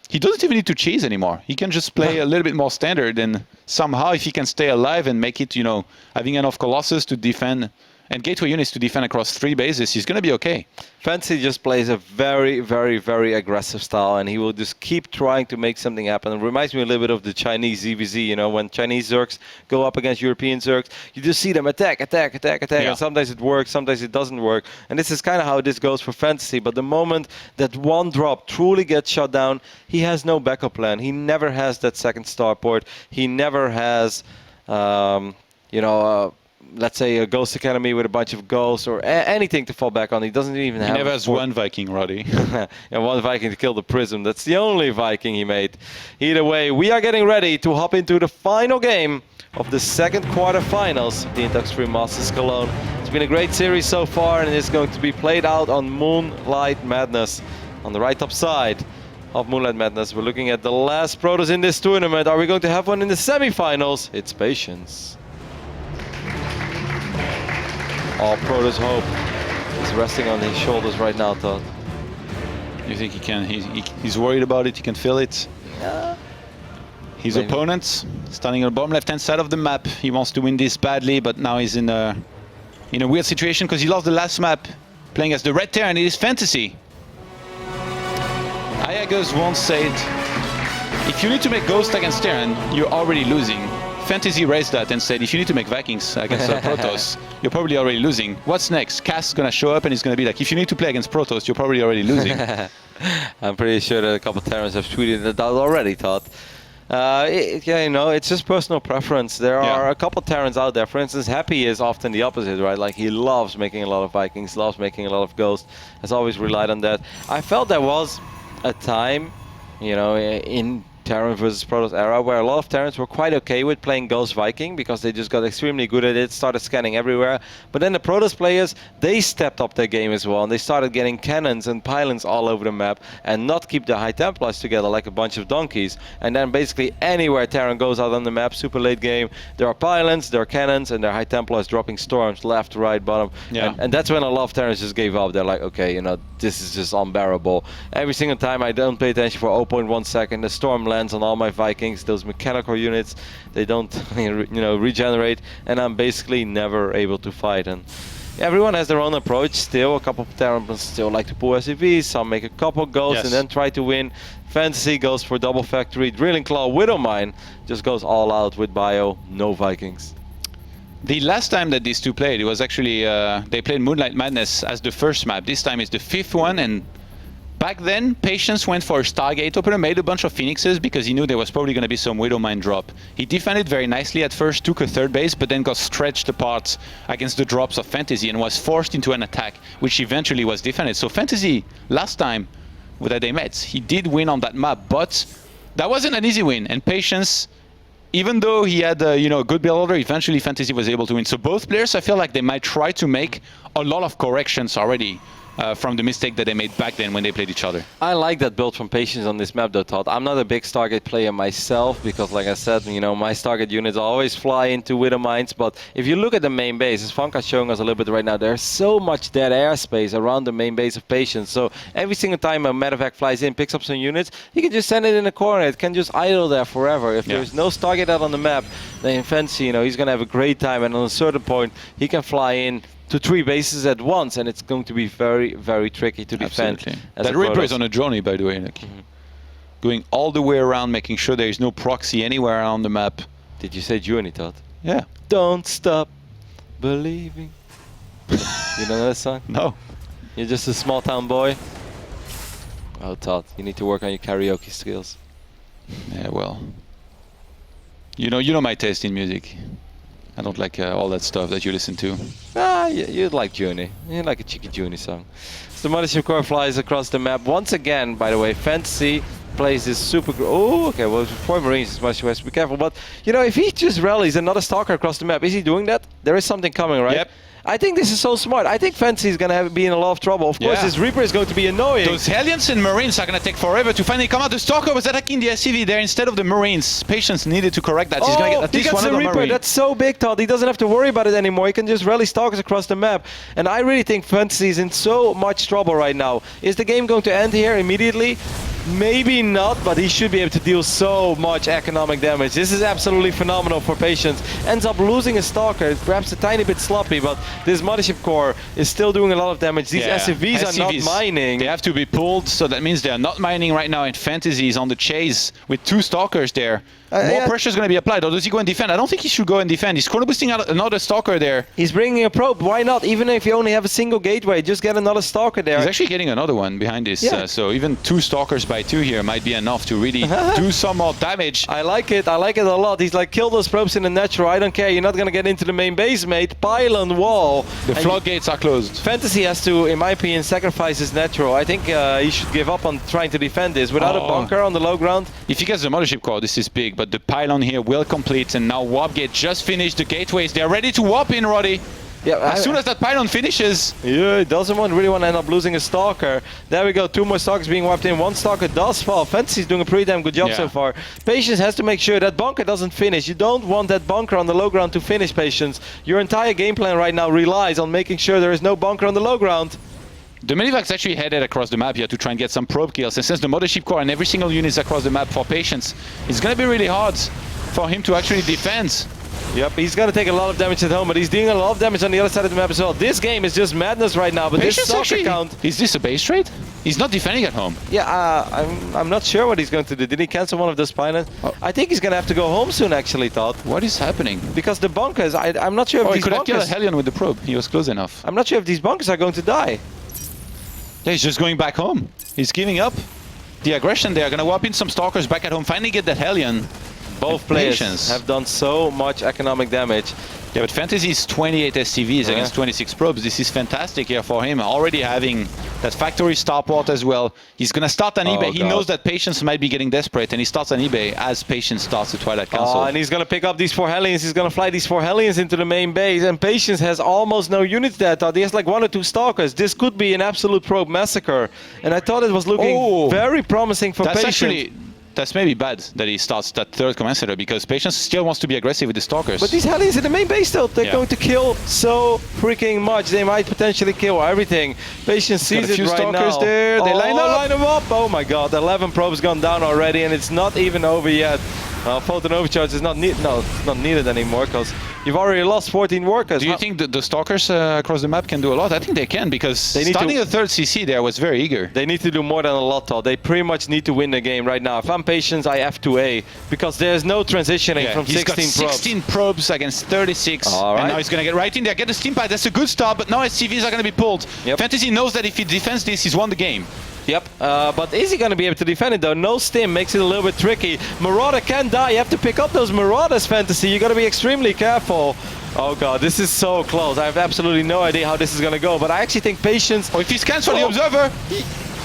he doesn't even need to cheese anymore. He can just play a little bit more standard, and somehow if he can stay alive and make it, you know, having enough Colossus to defend and gateway units to defend across 3 bases, he's going to be okay. Fantasy just plays a very, very, very aggressive style, and he will just keep trying to make something happen. It reminds me a little bit of the Chinese ZVZ, you know, when Chinese Zergs go up against European Zergs, you just see them attack, and sometimes it works, sometimes it doesn't work. And this is kind of how this goes for Fantasy. But the moment that one drop truly gets shut down, he has no backup plan. He never has that second starport. He never has, let's say a Ghost Academy with a bunch of ghosts or anything to fall back on. He doesn't even have... He never has one Viking, Roddy. And one Viking to kill the Prism. That's the only Viking he made. Either way, we are getting ready to hop into the final game of the second quarterfinals of the Intox 3 Masters Cologne. It's been a great series so far, and it's going to be played out on Moonlight Madness. On the right top side of Moonlight Madness, we're looking at the last Protoss in this tournament. Are we going to have one in the semifinals? It's patience. All Protoss hope is resting on his shoulders right now, Todd. You think he can? He's worried about it. He can feel it. Yeah. His Maybe. opponent standing on the bottom left-hand side of the map. He wants to win this badly, but now he's in a weird situation because he lost the last map playing as the Red Terran. It is Fantasy. IEM once said, if you need to make Ghost against Terran, you're already losing. Fantasy raised that and said, if you need to make Vikings against Protoss, you're probably already losing. What's next? Cass is going to show up and he's going to be like, if you need to play against Protoss, you're probably already losing. I'm pretty sure that a couple of Terrans have tweeted that out already, Todd. Yeah, you know, it's just personal preference. There are a couple Terrans out there. For instance, Happy is often the opposite, right? Like, he loves making a lot of Vikings, loves making a lot of Ghosts, has always relied on that. I felt there was a time, you know, in Terran versus Protoss era where a lot of Terrans were quite okay with playing Ghost Viking because they just got extremely good at it, started scanning everywhere. But then the Protoss players, they stepped up their game as well, and they started getting cannons and pylons all over the map and not keep the High Templars together like a bunch of donkeys. And then basically anywhere Terran goes out on the map, super late game, there are pylons, there are cannons, and there are High Templars dropping storms left, right, bottom. Yeah. And that's when a lot of Terrans just gave up. They're like, okay, you know, this is just unbearable. Every single time I don't pay attention for 0.1 second, the storm lands on all my Vikings, those mechanical units, they don't you know, regenerate, and I'm basically never able to fight. And everyone has their own approach still. A couple of Terrans still like to pull SCVs, some make a couple Ghosts and then try to win. Fantasy goes for double factory. Drilling Claw, Widowmine just goes all out with bio, no Vikings. The last time that these two played, it was actually, they played Moonlight Madness as the first map. This time is the fifth one, and back then, Patience went for a Stargate opener, made a bunch of Phoenixes because he knew there was probably going to be some Widowmine drop. He defended very nicely at first, took a third base, but then got stretched apart against the drops of Fantasy and was forced into an attack, which eventually was defended. So Fantasy, last time that they met, he did win on that map, but that wasn't an easy win. And Patience, even though he had you know, a good build order, eventually Fantasy was able to win. So both players, I feel like they might try to make a lot of corrections already from the mistake that they made back then when they played each other. I like that build from Patience on this map though, Todd. I'm not a big Stargate player myself because, like I said, you know, my Stargate units always fly into Widowmines, but if you look at the main base, as Funka's showing us a little bit right now, there's so much dead airspace around the main base of Patience. So every single time a medevac flies in, picks up some units, he can just send it in a corner. It can just idle there forever. If there's no Stargate out on the map, then in Fantasy, you know, he's going to have a great time, and on a certain point, he can fly in to 3 bases at once, and it's going to be very, very tricky to defend. That Reaper is on a journey, by the way, like, going all the way around, making sure there is no proxy anywhere on the map. Did you say journey, Todd? Yeah. Don't stop believing. You know that song? No. You're just a small town boy? Oh, Todd, you need to work on your karaoke skills. Yeah, well, you know my taste in music. I don't like all that stuff that you listen to. Ah, you'd like Journey. You'd like a cheeky Journey song. So the Mothership Core flies across the map. Once again, by the way, Fantasy plays this super... Oh, okay, well, for Marines, Mothership has to be careful. But, you know, if he just rallies another Stalker across the map, is he doing that? There is something coming, right? Yep. I think this is so smart. I think Fantasy is going to be in a lot of trouble. Of course, this Reaper is going to be annoying. Those Hellions and Marines are going to take forever to finally come out. The Stalker was attacking the SCV there instead of the Marines. Patience needed to correct that. He's going to get at least one of the Marines. That's so big, Todd. He doesn't have to worry about it anymore. He can just rally Stalkers across the map. And I really think Fantasy is in so much trouble right now. Is the game going to end here immediately? Maybe not, but he should be able to deal so much economic damage. This is absolutely phenomenal for Patience. Ends up losing a Stalker. It's perhaps a tiny bit sloppy, but this Mothership Core is still doing a lot of damage. These SCVs are not mining. They have to be pulled, so that means they are not mining right now, and Fantasy is on the chase with 2 Stalkers there. More pressure is going to be applied, or does he go and defend? I don't think he should go and defend. He's chrono boosting out another Stalker there. He's bringing a probe. Why not? Even if you only have a single gateway, just get another Stalker there. He's actually getting another one behind this. So even 2 Stalkers by 2 here might be enough to really do some more damage. I like it. I like it a lot. He's like, kill those probes in the natural. I don't care. You're not going to get into the main base, mate. Pylon wall. The floodgates are closed. Fantasy has to, in my opinion, sacrifice his natural. I think he should give up on trying to defend this. Without a bunker on the low ground. If he gets the Mothership Core, this is big, but the pylon here will complete, and now Warp Gate just finished the gateways. They're ready to warp in, Roddy. Yeah, As soon as that pylon finishes, yeah, it doesn't really want to end up losing a Stalker. There we go, 2 more Stalkers being wiped in. 1 Stalker does fall. Fantasy's doing a pretty damn good job so far. Patience has to make sure that bunker doesn't finish. You don't want that bunker on the low ground to finish, Patience. Your entire game plan right now relies on making sure there is no bunker on the low ground. the Medivac's actually headed across the map here to try and get some probe kills. And since the Mothership Core and every single unit is across the map for Patience, it's going to be really hard for him to actually defend. Yep, he's going to take a lot of damage at home, but he's doing a lot of damage on the other side of the map as well. This game is just madness right now, but Patience this Stalker actually, count... is this a base trade? He's not defending at home. Yeah, I'm not sure what he's going to do. Did he cancel one of those pilots? I think he's going to have to go home soon, actually, Todd. What is happening? Because the bunkers, I'm not sure if Oh, he these could have killed a bunkers... Hellion with the probe. He was close enough. I'm not sure if these bunkers are going to die. Yeah, he's just going back home. He's giving up the aggression. They are going to whop in some Stalkers back at home, finally get that Hellion. Both players Patience have done so much economic damage. Yeah, but Fantasy's 28 SCVs against 26 probes. This is fantastic here for him. Already having that factory starport as well. He's going to start an eBay. He knows that Patience might be getting desperate, and he starts an eBay as Patience starts the Twilight Council. Oh, and he's going to pick up these 4 Hellions. He's going to fly these 4 Hellions into the main base. And Patience has almost no units there. He has like 1 or 2 Stalkers. This could be an absolute probe massacre. And I thought it was looking very promising for Patience. That's maybe bad that he starts that 3rd command center, because Patience still wants to be aggressive with the Stalkers. But these Hellions in the main base still, they're going to kill so freaking much. They might potentially kill everything. Patience sees it right Stalkers now. there. They line them up. Oh my god, 11 probes gone down already, and it's not even over yet. Photon overcharge is not it's not needed anymore, because you've already lost 14 workers. Do you think the Stalkers across the map can do a lot? I think they can, because starting a 3rd CC there was very eager. They need to do more than a lot, Todd. They pretty much need to win the game right now. If I'm Patience, I F2A, because there's no transitioning from 16 probes. He's got 16 probes against 36, and now he's going to get right in there, get the steam pad. That's a good start, but now SCVs are going to be pulled. Yep. Fantasy knows that if he defends this, he's won the game. Yep, but is he going to be able to defend it though? No stim makes it a little bit tricky. Marauder can die. You have to pick up those Marauders, Fantasy. You got to be extremely careful. Oh god, this is so close. I have absolutely no idea how this is going to go, but I actually think Patience... Oh, if he's cancelled the Observer!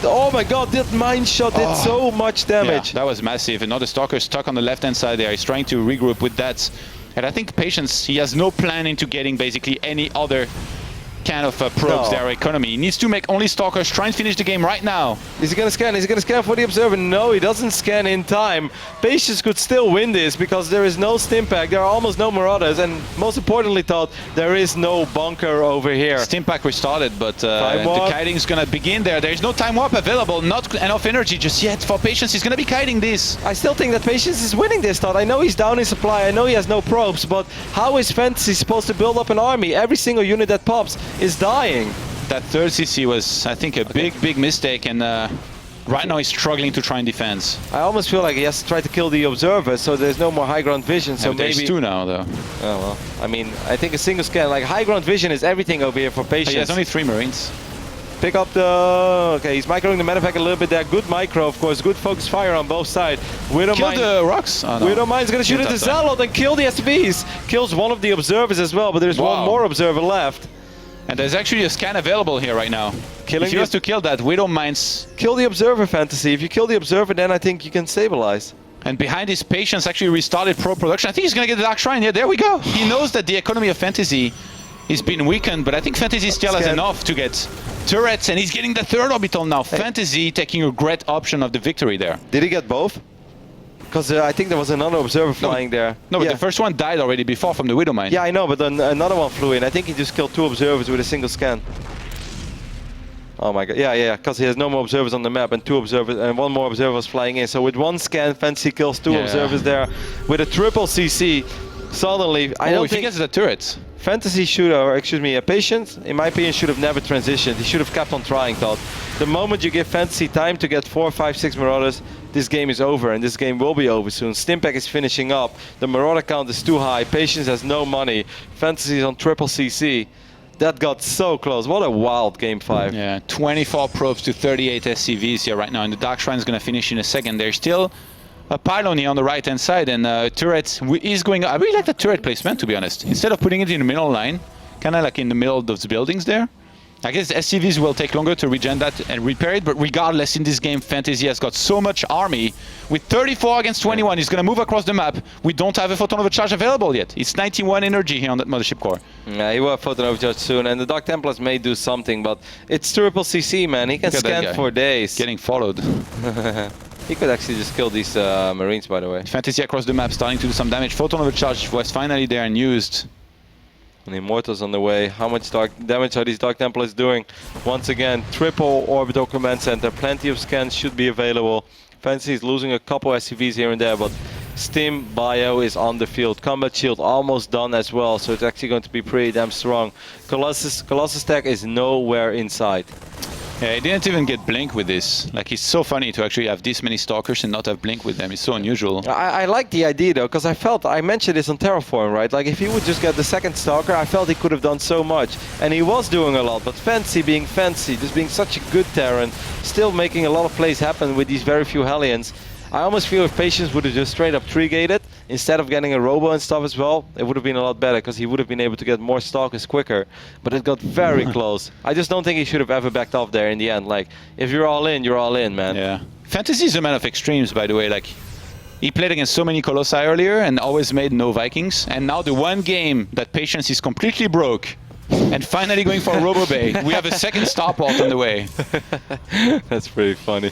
Oh my god, that mine shot did so much damage. Yeah, that was massive. Another Stalker stuck on the left-hand side there. He's trying to regroup with that. And I think Patience, he has no plan into getting basically any other kind of probes their economy. He needs to make only Stalkers, try and finish the game right now. Is he gonna scan? Is he gonna scan for the Observer? No, he doesn't scan in time. Patience could still win this because there is no stim pack, there are almost no Marauders, and most importantly, Todd, there is no bunker over here. Stim pack restarted, but the kiting is gonna begin there. There is no time warp available, not enough energy just yet for Patience. He's gonna be kiting this. I still think that Patience is winning this, Todd. I know he's down in supply, I know he has no probes, but how is Fantasy supposed to build up an army? Every single unit that pops is dying. That 3rd CC was, I think, a big mistake, and right now he's struggling to try and defend. I almost feel like he has to try to kill the Observer, so there's no more high ground vision. So there's maybe 2 now, though. Oh well, I mean, I think a single scan, like high ground vision is everything over here for Patience. He has only 3 Marines. Pick up the... Okay, he's microing the medevac a little bit there. Good micro, of course. Good focus fire on both sides. Kill the rocks. Oh, no. Widowmine's gonna shoot at the Zealot and kill the SBs. Kills one of the Observers as well, but there's one more Observer left. And there's actually a scan available here right now. Killing if he has to kill that, Widowmine's... Kill the Observer, Fantasy. If you kill the Observer, then I think you can stabilize. And behind his Patience actually restarted pro production. I think he's gonna get the Dark Shrine. Yeah, there we go. He knows that the economy of Fantasy is being weakened, but I think Fantasy still has enough to get turrets, and he's getting the 3rd orbital now. Fantasy taking a great option of the victory there. Did he get both? Because I think there was another Observer flying there. No, but the first one died already before from the Widowmine. Yeah, I know, but then another one flew in. I think he just killed 2 Observers with a single scan. Oh my god, yeah, because he has no more Observers on the map, and 2 Observers, and 1 more Observer was flying in. So with 1 scan, Fantasy kills 2 Observers there. With a triple CC, suddenly, I don't think... he gets the turrets. Fantasy should have, or excuse me, a Patience, in my opinion, should have never transitioned. He should have kept on trying, Todd. The moment you give Fantasy time to get 4, 5, 6 Marauders, this game is over, and this game will be over soon. Stimpack is finishing up. The Marauder count is too high. Patience has no money. Fantasy is on triple CC. That got so close. What a wild game 5. Yeah, 24 probes to 38 SCVs here right now, and the Dark Shrine is going to finish in a second. There's still a pylon here on the right hand side, and turret is going. I really like the turret placement, to be honest. Instead of putting it in the middle line, kind of like in the middle of those buildings there, I guess SCVs will take longer to regen that and repair it, but regardless, in this game, Fantasy has got so much army. With 34 against 21, he's going to move across the map. We don't have a photon overcharge available yet. It's 91 energy here on that mothership core. Yeah, he will have photon overcharge soon, and the Dark Templars may do something, but it's triple CC, man. He can scan for days. Getting followed. He could actually just kill these Marines, by the way. Fantasy across the map, starting to do some damage. Photon overcharge was finally there and used. And Immortals on the way. How much damage are these Dark Templars doing? Once again, triple orbital command center. Plenty of scans should be available. Fantasy is losing a couple SCVs here and there, but Stim Bio is on the field. Combat Shield almost done as well, so it's actually going to be pretty damn strong. Colossus tech is nowhere inside. Yeah, he didn't even get Blink with this. Like, it's so funny to actually have this many Stalkers and not have Blink with them. It's so unusual. I like the idea though, because I mentioned this on Terraform, right? Like, if he would just get the second Stalker, I felt he could have done so much. And he was doing a lot, but Fancy being Fancy, just being such a good Terran, still making a lot of plays happen with these very few Hellions. I almost feel if Patience would have just straight up tree-gated, instead of getting a Robo and stuff as well, it would have been a lot better, because he would have been able to get more Stalkers quicker. But it got very close. I just don't think he should have ever backed off there in the end. Like, if you're all in, you're all in, man. Yeah. Fantasy is a man of extremes, by the way. Like, he played against so many Colossi earlier and always made no Vikings. And now the one game that Patience is completely broke and finally going for a Robo Bay, we have a second Starport on the way. That's pretty funny.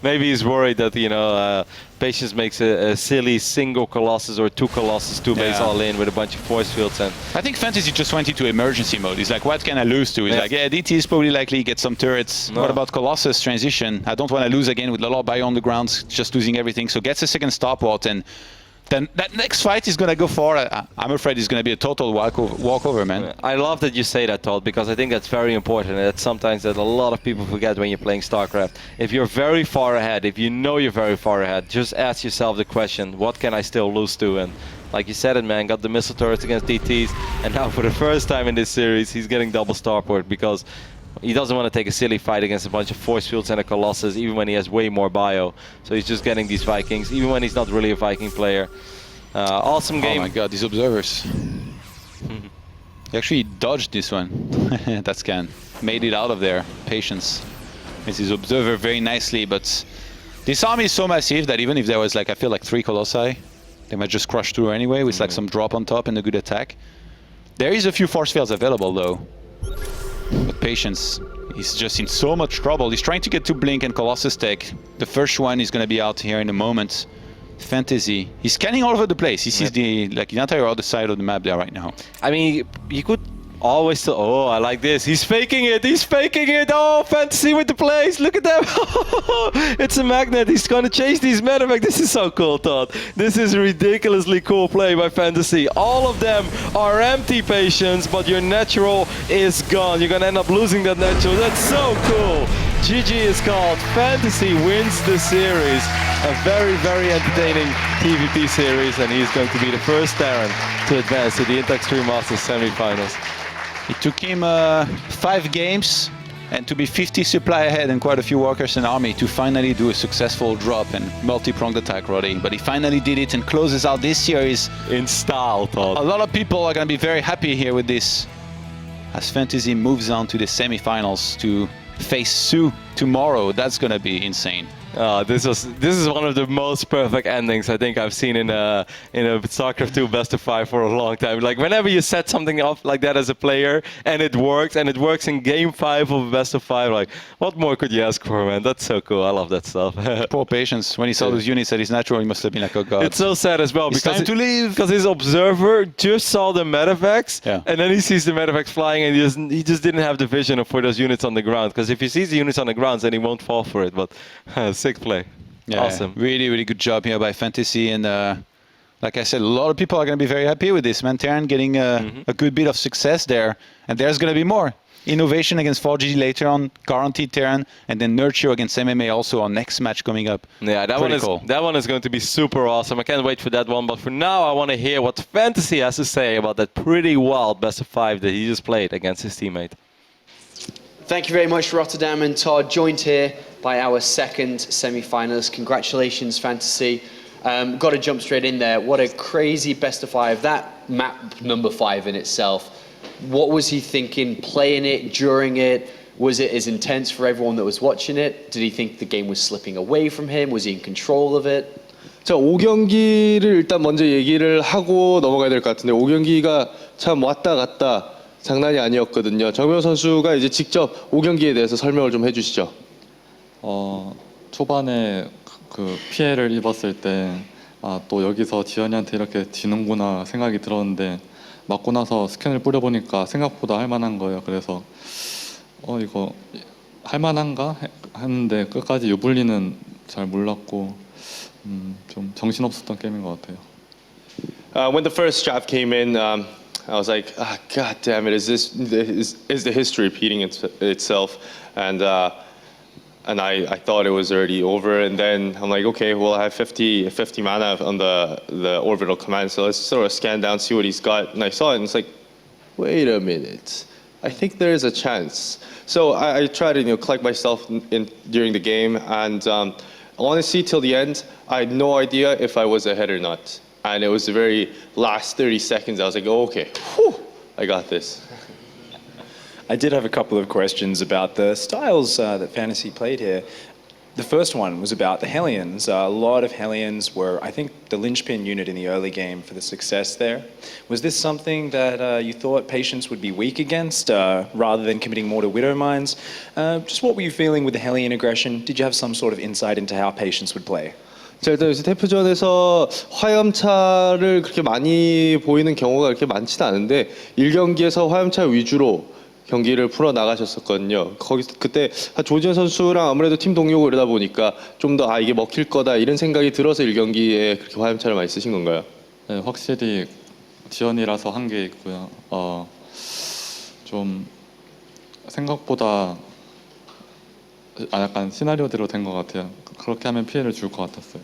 Maybe he's worried that, you know, Patience makes a silly single Colossus or two Colossus, two base all in with a bunch of force fields. And I think Fantasy just went into emergency mode. He's like, what can I lose to? He's like, yeah, DT is probably likely get some turrets. No. What about Colossus transition? I don't want to lose again with a lot of bio on the ground, just losing everything. So gets a second Starport, and then that next fight is going to go for, I'm afraid it's going to be a total walkover, man. I love that you say that, Todd, because I think that's very important. And that's sometimes that a lot of people forget when you're playing StarCraft. If you're very far ahead, if you know you're very far ahead, just ask yourself the question, what can I still lose to? And like you said it, man, got the missile turrets against DTs. And now for the first time in this series, he's getting double Starport because he doesn't want to take a silly fight against a bunch of force fields and a Colossus, even when he has way more bio. So he's just getting these Vikings, even when he's not really a Viking player. Awesome game. Oh my god, these observers. He actually dodged this one. That scan. Made it out of there. Patience. It's his observer very nicely, but this army is so massive that even if there was, like, I feel like 3 Colossi, they might just crush through anyway with like some drop on top and a good attack. There is a few force fields available though. But Patience, he's just in so much trouble. He's trying to get to Blink and Colossus tech. The first one is going to be out here in a moment. Fantasy. He's scanning all over the place. He sees the entire other side of the map there right now. I mean, you could always still... Oh, I like this. He's faking it. He's faking it. Oh, Fantasy with the plays. Look at that. It's a magnet. He's going to chase these medevacs. This is so cool, Todd. This is a ridiculously cool play by Fantasy. All of them are empty, Patience, but your natural is gone. You're going to end up losing that natural. That's so cool. GG is called. Fantasy wins the series. A very, very entertaining TvP series, and he's going to be the first Terran to advance to the Intact Extreme Masters semi-finals. It took him 5 games and to be 50 supply ahead and quite a few workers and army to finally do a successful drop and multi-pronged attack, Roddy. But he finally did it and closes out this series in style, Todd. A lot of people are going to be very happy here with this, as Fantasy moves on to the semi-finals to face Sue tomorrow. That's going to be insane. This is one of the most perfect endings I think I've seen in a StarCraft 2 best of 5 for a long time. Like, whenever you set something up like that as a player and it works in game 5 of a best of 5, like, what more could you ask for, man? That's so cool. I love that stuff. Poor Patience. When he saw those units at his natural, he must have been like, oh god. It's so sad as well, it's because time to leave. Because his observer just saw the medevacs, and then he sees the medevacs flying, and he just didn't have the vision for those units on the ground. Because if he sees the units on the ground, then he won't fall for it. But sick play. Yeah, awesome. Really, really good job here by Fantasy. And like I said, a lot of people are going to be very happy with this. Man, Terran getting a good bit of success there. And there's going to be more. Innovation against 4G later on, guaranteed Terran, and then Nurture against MMA also on next match coming up. Yeah, that one is going to be super awesome. I can't wait for that one. But for now, I want to hear what Fantasy has to say about that pretty wild best of 5 that he just played against his teammate. Thank you very much, Rotterdam and Todd, joined here by our second semi-finalist. Congratulations, Fantasy. Got to jump straight in there. What a crazy best of 5. That map number 5 in itself. What was he thinking playing it, during it? Was it as intense for everyone that was watching it? Did he think the game was slipping away from him? Was he in control of it? 자, 5경기를 일단 먼저 얘기를 하고 넘어가야 될 것 같은데 5경기가 참 왔다 갔다 장난이 아니었거든요. 정명 선수가 이제 직접 5경기에 대해서 설명을 좀 해주시죠. 초반에 그 피해를 입었을 때 또 여기서 지현이한테 이렇게 지는구나 생각이 들었는데 맞고 나서 스캔을 뿌려보니까 생각보다 할만한 거예요. 그래서 이거 할만한가 했는데 끝까지 유불리는 잘 몰랐고 좀 정신없었던 게임인 것 같아요. When the first draft came in, I was like, God damn it, is the history repeating itself? And I thought it was already over, and then I'm like, okay, well, I have 50 mana on the orbital command, so let's sort of scan down, see what he's got. And I saw it, and it's like, wait a minute, I think there is a chance. So I tried to collect myself during the game, and honestly, till the end, I had no idea if I was ahead or not. And it was the very last 30 seconds, I was like, oh, okay, whew, I got this. I did have a couple of questions about the styles that Fantasy played here. The first one was about the Hellions. A lot of Hellions were, I think, the linchpin unit in the early game for the success there. Was this something that you thought Patience would be weak against, rather than committing more to Widow Mines? Just what were you feeling with the Hellion aggression? Did you have some sort of insight into how Patience would play? 자, 일단 요새 태프전에서 화염차를 그렇게 많이 보이는 경우가 그렇게 많지는 않은데 1경기에서 화염차 위주로 경기를 풀어 나가셨었거든요. 그때 조지현 선수랑 아무래도 팀 동료고 이러다 보니까 좀 더 이게 먹힐 거다 이런 생각이 들어서 1경기에 그렇게 화염차를 많이 쓰신 건가요? 네, 확실히 지연이라서 한 게 있고요. 좀 생각보다 약간 시나리오대로 된 것 같아요. 그렇게 하면 피해를 줄 것 같았어요.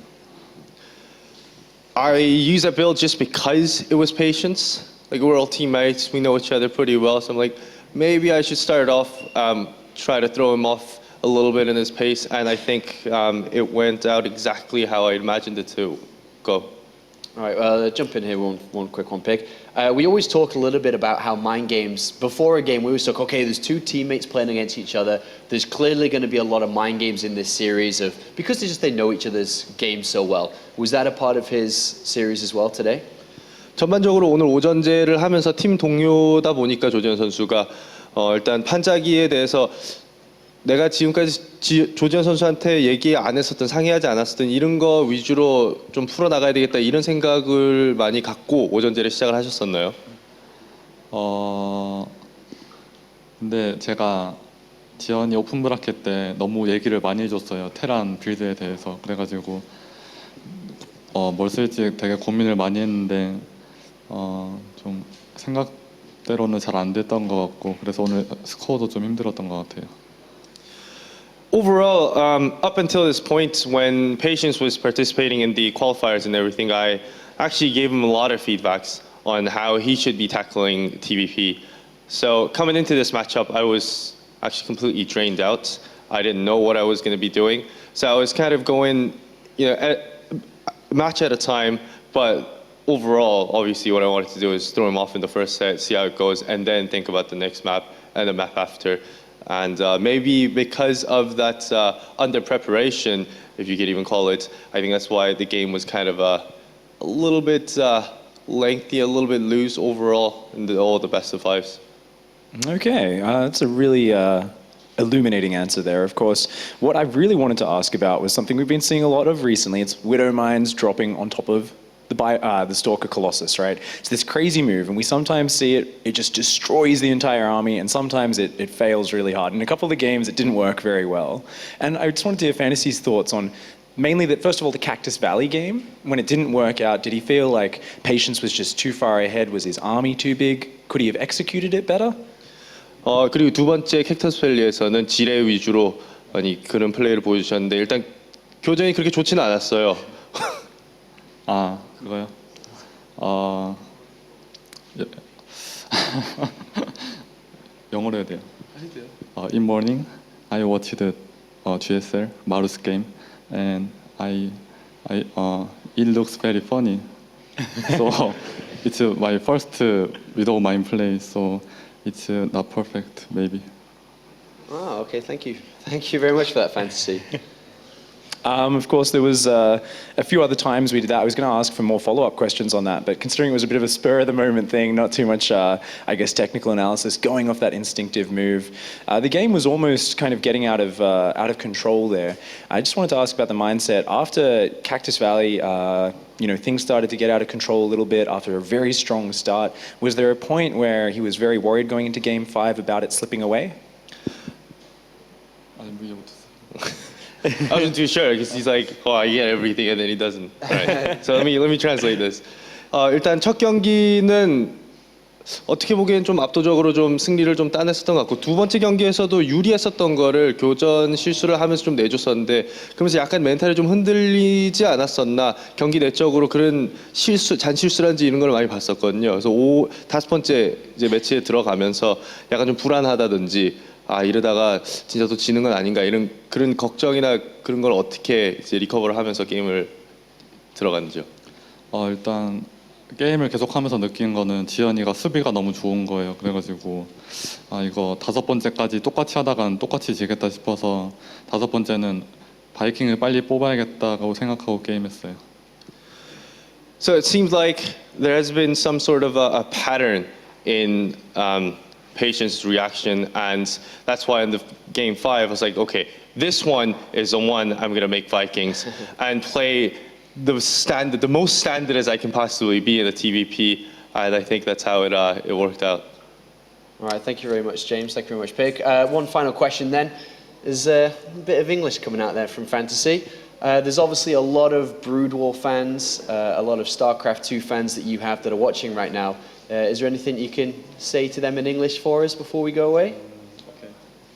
I use that build just because it was Patience. Like we're all teammates, we know each other pretty well, so I'm like, maybe I should start off, try to throw him off a little bit in his pace, and I think it went out exactly how I imagined it to go. All right, jump in here, one quick one, Pig. We always talk a little bit about how mind games, before a game, we always talk, okay, there's two teammates playing against each other. There's clearly going to be a lot of mind games in this series because they know each other's games so well. Was that a part of his series as well today? 전반적으로 오늘 오전제를 하면서 팀 동료다 보니까 조지현 선수가 일단 판자기에 대해서 내가 지금까지 조지현 선수한테 얘기 안 했었던 상의하지 않았었던 이런 거 위주로 좀 풀어나가야 되겠다 이런 생각을 많이 갖고 오전제를 시작을 하셨었나요? 근데 제가 지연이 오픈 브라켓 때 너무 얘기를 많이 해줬어요. 테란 빌드에 대해서. 그래가지고 뭘 쓸지 되게 고민을 많이 했는데 좀 생각대로는 잘 안 됐던 것 같고 그래서 오늘 스코어도 좀 힘들었던 것 같아요. Overall, up until this point, when Patience was participating in the qualifiers and everything, I actually gave him a lot of feedbacks on how he should be tackling TvP. So coming into this matchup, I was actually completely drained out. I didn't know what I was going to be doing. So I was kind of going, match at a time, but overall, obviously what I wanted to do is throw him off in the first set, see how it goes, and then think about the next map and the map after. And maybe because of that under preparation, if you could even call it, I think that's why the game was kind of a little bit lengthy, a little bit loose overall in all the best of fives. Okay, that's a really illuminating answer there. Of course, what I really wanted to ask about was something we've been seeing a lot of recently. It's Widow Mines dropping on top of the Stalker Colossus, right? It's this crazy move, and we sometimes see it just destroys the entire army, and sometimes it fails really hard. In a couple of the games, it didn't work very well. And I just wanted to hear Fantasy's thoughts on mainly that, first of all, the Cactus Valley game. When it didn't work out, did he feel like Patience was just too far ahead? Was his army too big? Could he have executed it better? 그리고 두 번째 캡터스 밸리에서는 지뢰 위주로 많이 그런 플레이를 보여주셨는데 일단 교전이 그렇게 좋지는 않았어요. 그거요? 영어로 해야 돼요. In morning, I watched the GSL Marus game, and it looks very funny. So it's my first without mind play, so it's not perfect, maybe. Oh, okay, thank you. Thank you very much for that, Fantasy. Of course, there was a few other times we did that. I was going to ask for more follow-up questions on that, but considering it was a bit of a spur-of-the-moment thing, not too much, I guess, technical analysis, going off that instinctive move, the game was almost kind of getting out of control there. I just wanted to ask about the mindset. After Cactus Valley, things started to get out of control a little bit after a very strong start. Was there a point where he was very worried going into Game 5 about it slipping away? I wasn't too sure because he's like, oh, I get everything, and then he doesn't. Right. So let me translate this. 일단 첫 경기는 어떻게 보기엔 좀 압도적으로 좀 승리를 좀 따냈었던 것 같고 두 번째 경기에서도 유리했었던 거를 교전 실수를 하면서 좀 내줬었는데 그러면서 약간 멘탈이 좀 흔들리지 않았었나 경기 내적으로 그런 잔실수란지 이런 걸 많이 봤었거든요. 그래서 다섯 번째 이제 매치에 들어가면서 약간 좀 불안하다든지 이러다가 진짜 또 지는 건 아닌가 이런 그런 걱정이나 그런 걸 어떻게 이제 리커버를 하면서 게임을 들어갔는지요? 일단 게임을 계속하면서 느낀 거는 지현이가 수비가 너무 좋은 거예요. 그래가지고 이거 다섯 번째까지 똑같이 하다간 똑같이 지겠다 싶어서 다섯 번째는 바이킹을 빨리 뽑아야겠다고 생각하고 게임했어요. So it seems like there has been some sort of a pattern in Patient's reaction, and that's why in the game 5 I was like, okay, this one is the one I'm gonna make Vikings and play the most standard as I can possibly be in the TvP, and I think that's how it worked out. All right, thank you very much, James. Thank you very much, Pig. One final question then. There's a bit of English coming out there from Fantasy. There's obviously a lot of Brood War fans, a lot of StarCraft 2 fans that you have that are watching right now. Is there anything you can say to them in English for us before we go away?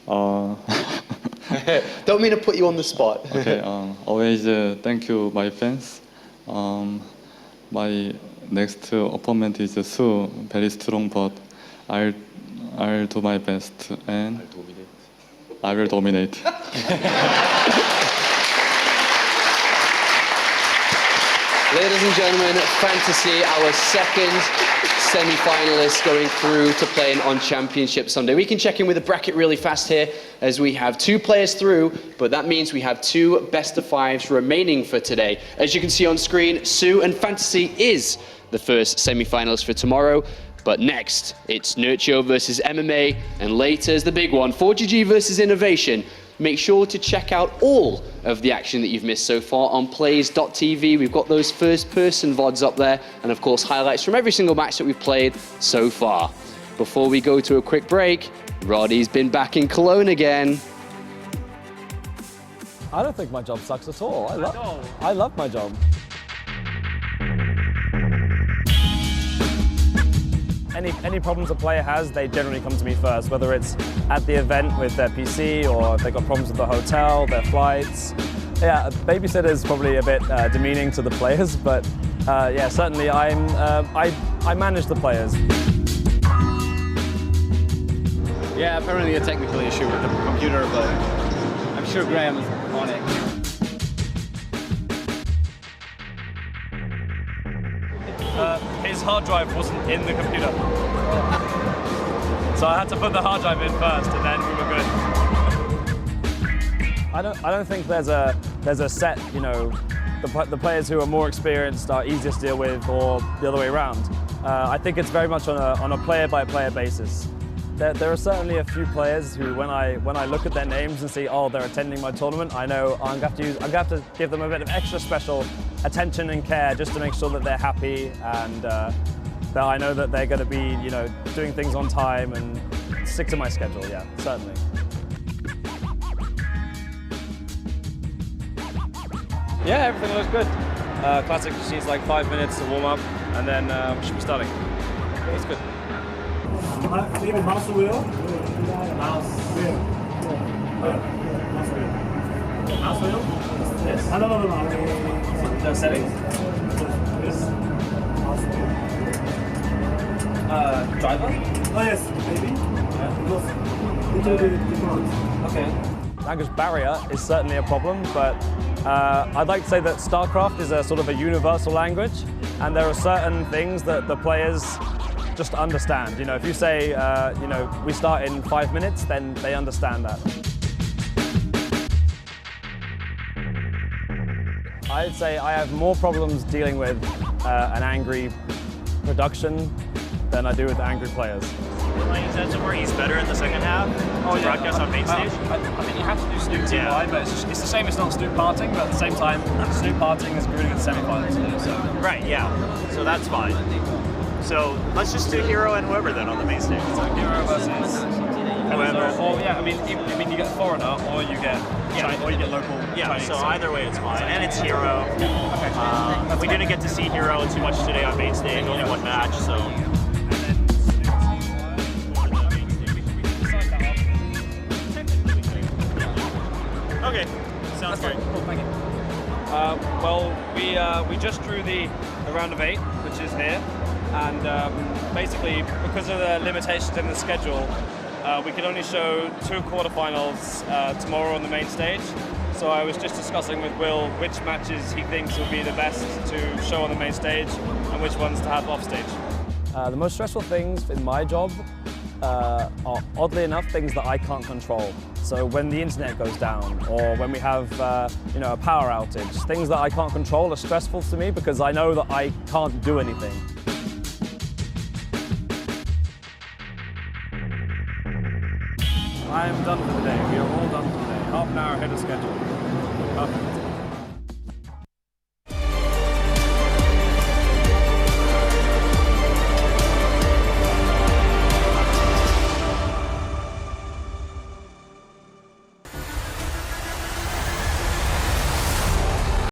Okay. Don't mean to put you on the spot. Okay. Always thank you, my fans. My next opponent is Sue, very strong, but I'll do my best and I will dominate. Ladies and gentlemen, Fantasy, our second semi-finalist going through to playing on Championship Sunday. We can check in with the bracket really fast here as we have 2 players through, but that means we have 2 best-of-5s remaining for today. As you can see on screen, Sue and Fantasy is the first semi-finalist for tomorrow. But next, it's Nurture versus MMA, and later is the big one, 4GG versus Innovation. Make sure to check out all of the action that you've missed so far on plays.tv. We've got those first-person VODs up there, and of course, highlights from every single match that we've played so far. Before we go to a quick break, Roddy's been back in Cologne again. I don't think my job sucks at all. I love my job. Any problems a player has, they generally come to me first, whether it's at the event with their PC or if they've got problems with the hotel, their flights. Yeah, a babysitter is probably a bit demeaning to the players, but yeah, certainly I manage the players. Yeah, apparently a technical issue with the computer, but I'm sure Graham is on it. His hard drive wasn't in the computer. So I had to put the hard drive in first and then we were good. I don't think there's a set, you know, the players who are more experienced are easier to deal with or the other way around. I think it's very much on a player-by-player basis. There are certainly a few players who, when I look at their names and see, oh, they're attending my tournament, I know I'm going to have to give them a bit of extra special attention and care just to make sure that they're happy and that I know that they're going to be, you know, doing things on time and stick to my schedule. Yeah, certainly. Yeah, everything looks good. Classic just needs like 5 minutes to warm up, and then we should be starting. It's good. Maybe mouse wheel. Mouse wheel. Mouse wheel. Mouse wheel? Yes. No. The settings? Yes. Mouse wheel. Driver? Oh yes, maybe. Yeah. Because it will be different. Okay. Language barrier is certainly a problem, but I'd like to say that StarCraft is a sort of a universal language, and there are certain things that the players just understand. You know, if you say, you know, we start in 5 minutes, then they understand that. I'd say I have more problems dealing with an angry production than I do with angry players. Playing sense of where he's better in the second half to broadcast on main stage? I think you have to do Snoop Team Live, but it's the same as not Snoop Parting, but at the same time, Snoop Parting is good at the semi-finals too, so. Right, yeah. So that's fine. So let's just do Hero and whoever then on the main stage. So Hero versus whoever. Or yeah, I mean you get foreigner or you get or you get local. Yeah, Chinese, so either way it's fine. And it's Hero. Okay. We didn't get to see Hero too much today on main stage, only one match, so. Okay, sounds great. Cool, thank you. Well, we just drew the round of 8, which is here, and basically because of the limitations in the schedule, we can only show 2 quarterfinals tomorrow on the main stage. So I was just discussing with Will which matches he thinks would be the best to show on the main stage and which ones to have off stage. The most stressful things in my job are oddly enough things that I can't control. So when the internet goes down or when we have you know, a power outage, things that I can't control are stressful to me because I know that I can't do anything. I am done for the day. We are all done for the day. Half an hour ahead of schedule. Perfect.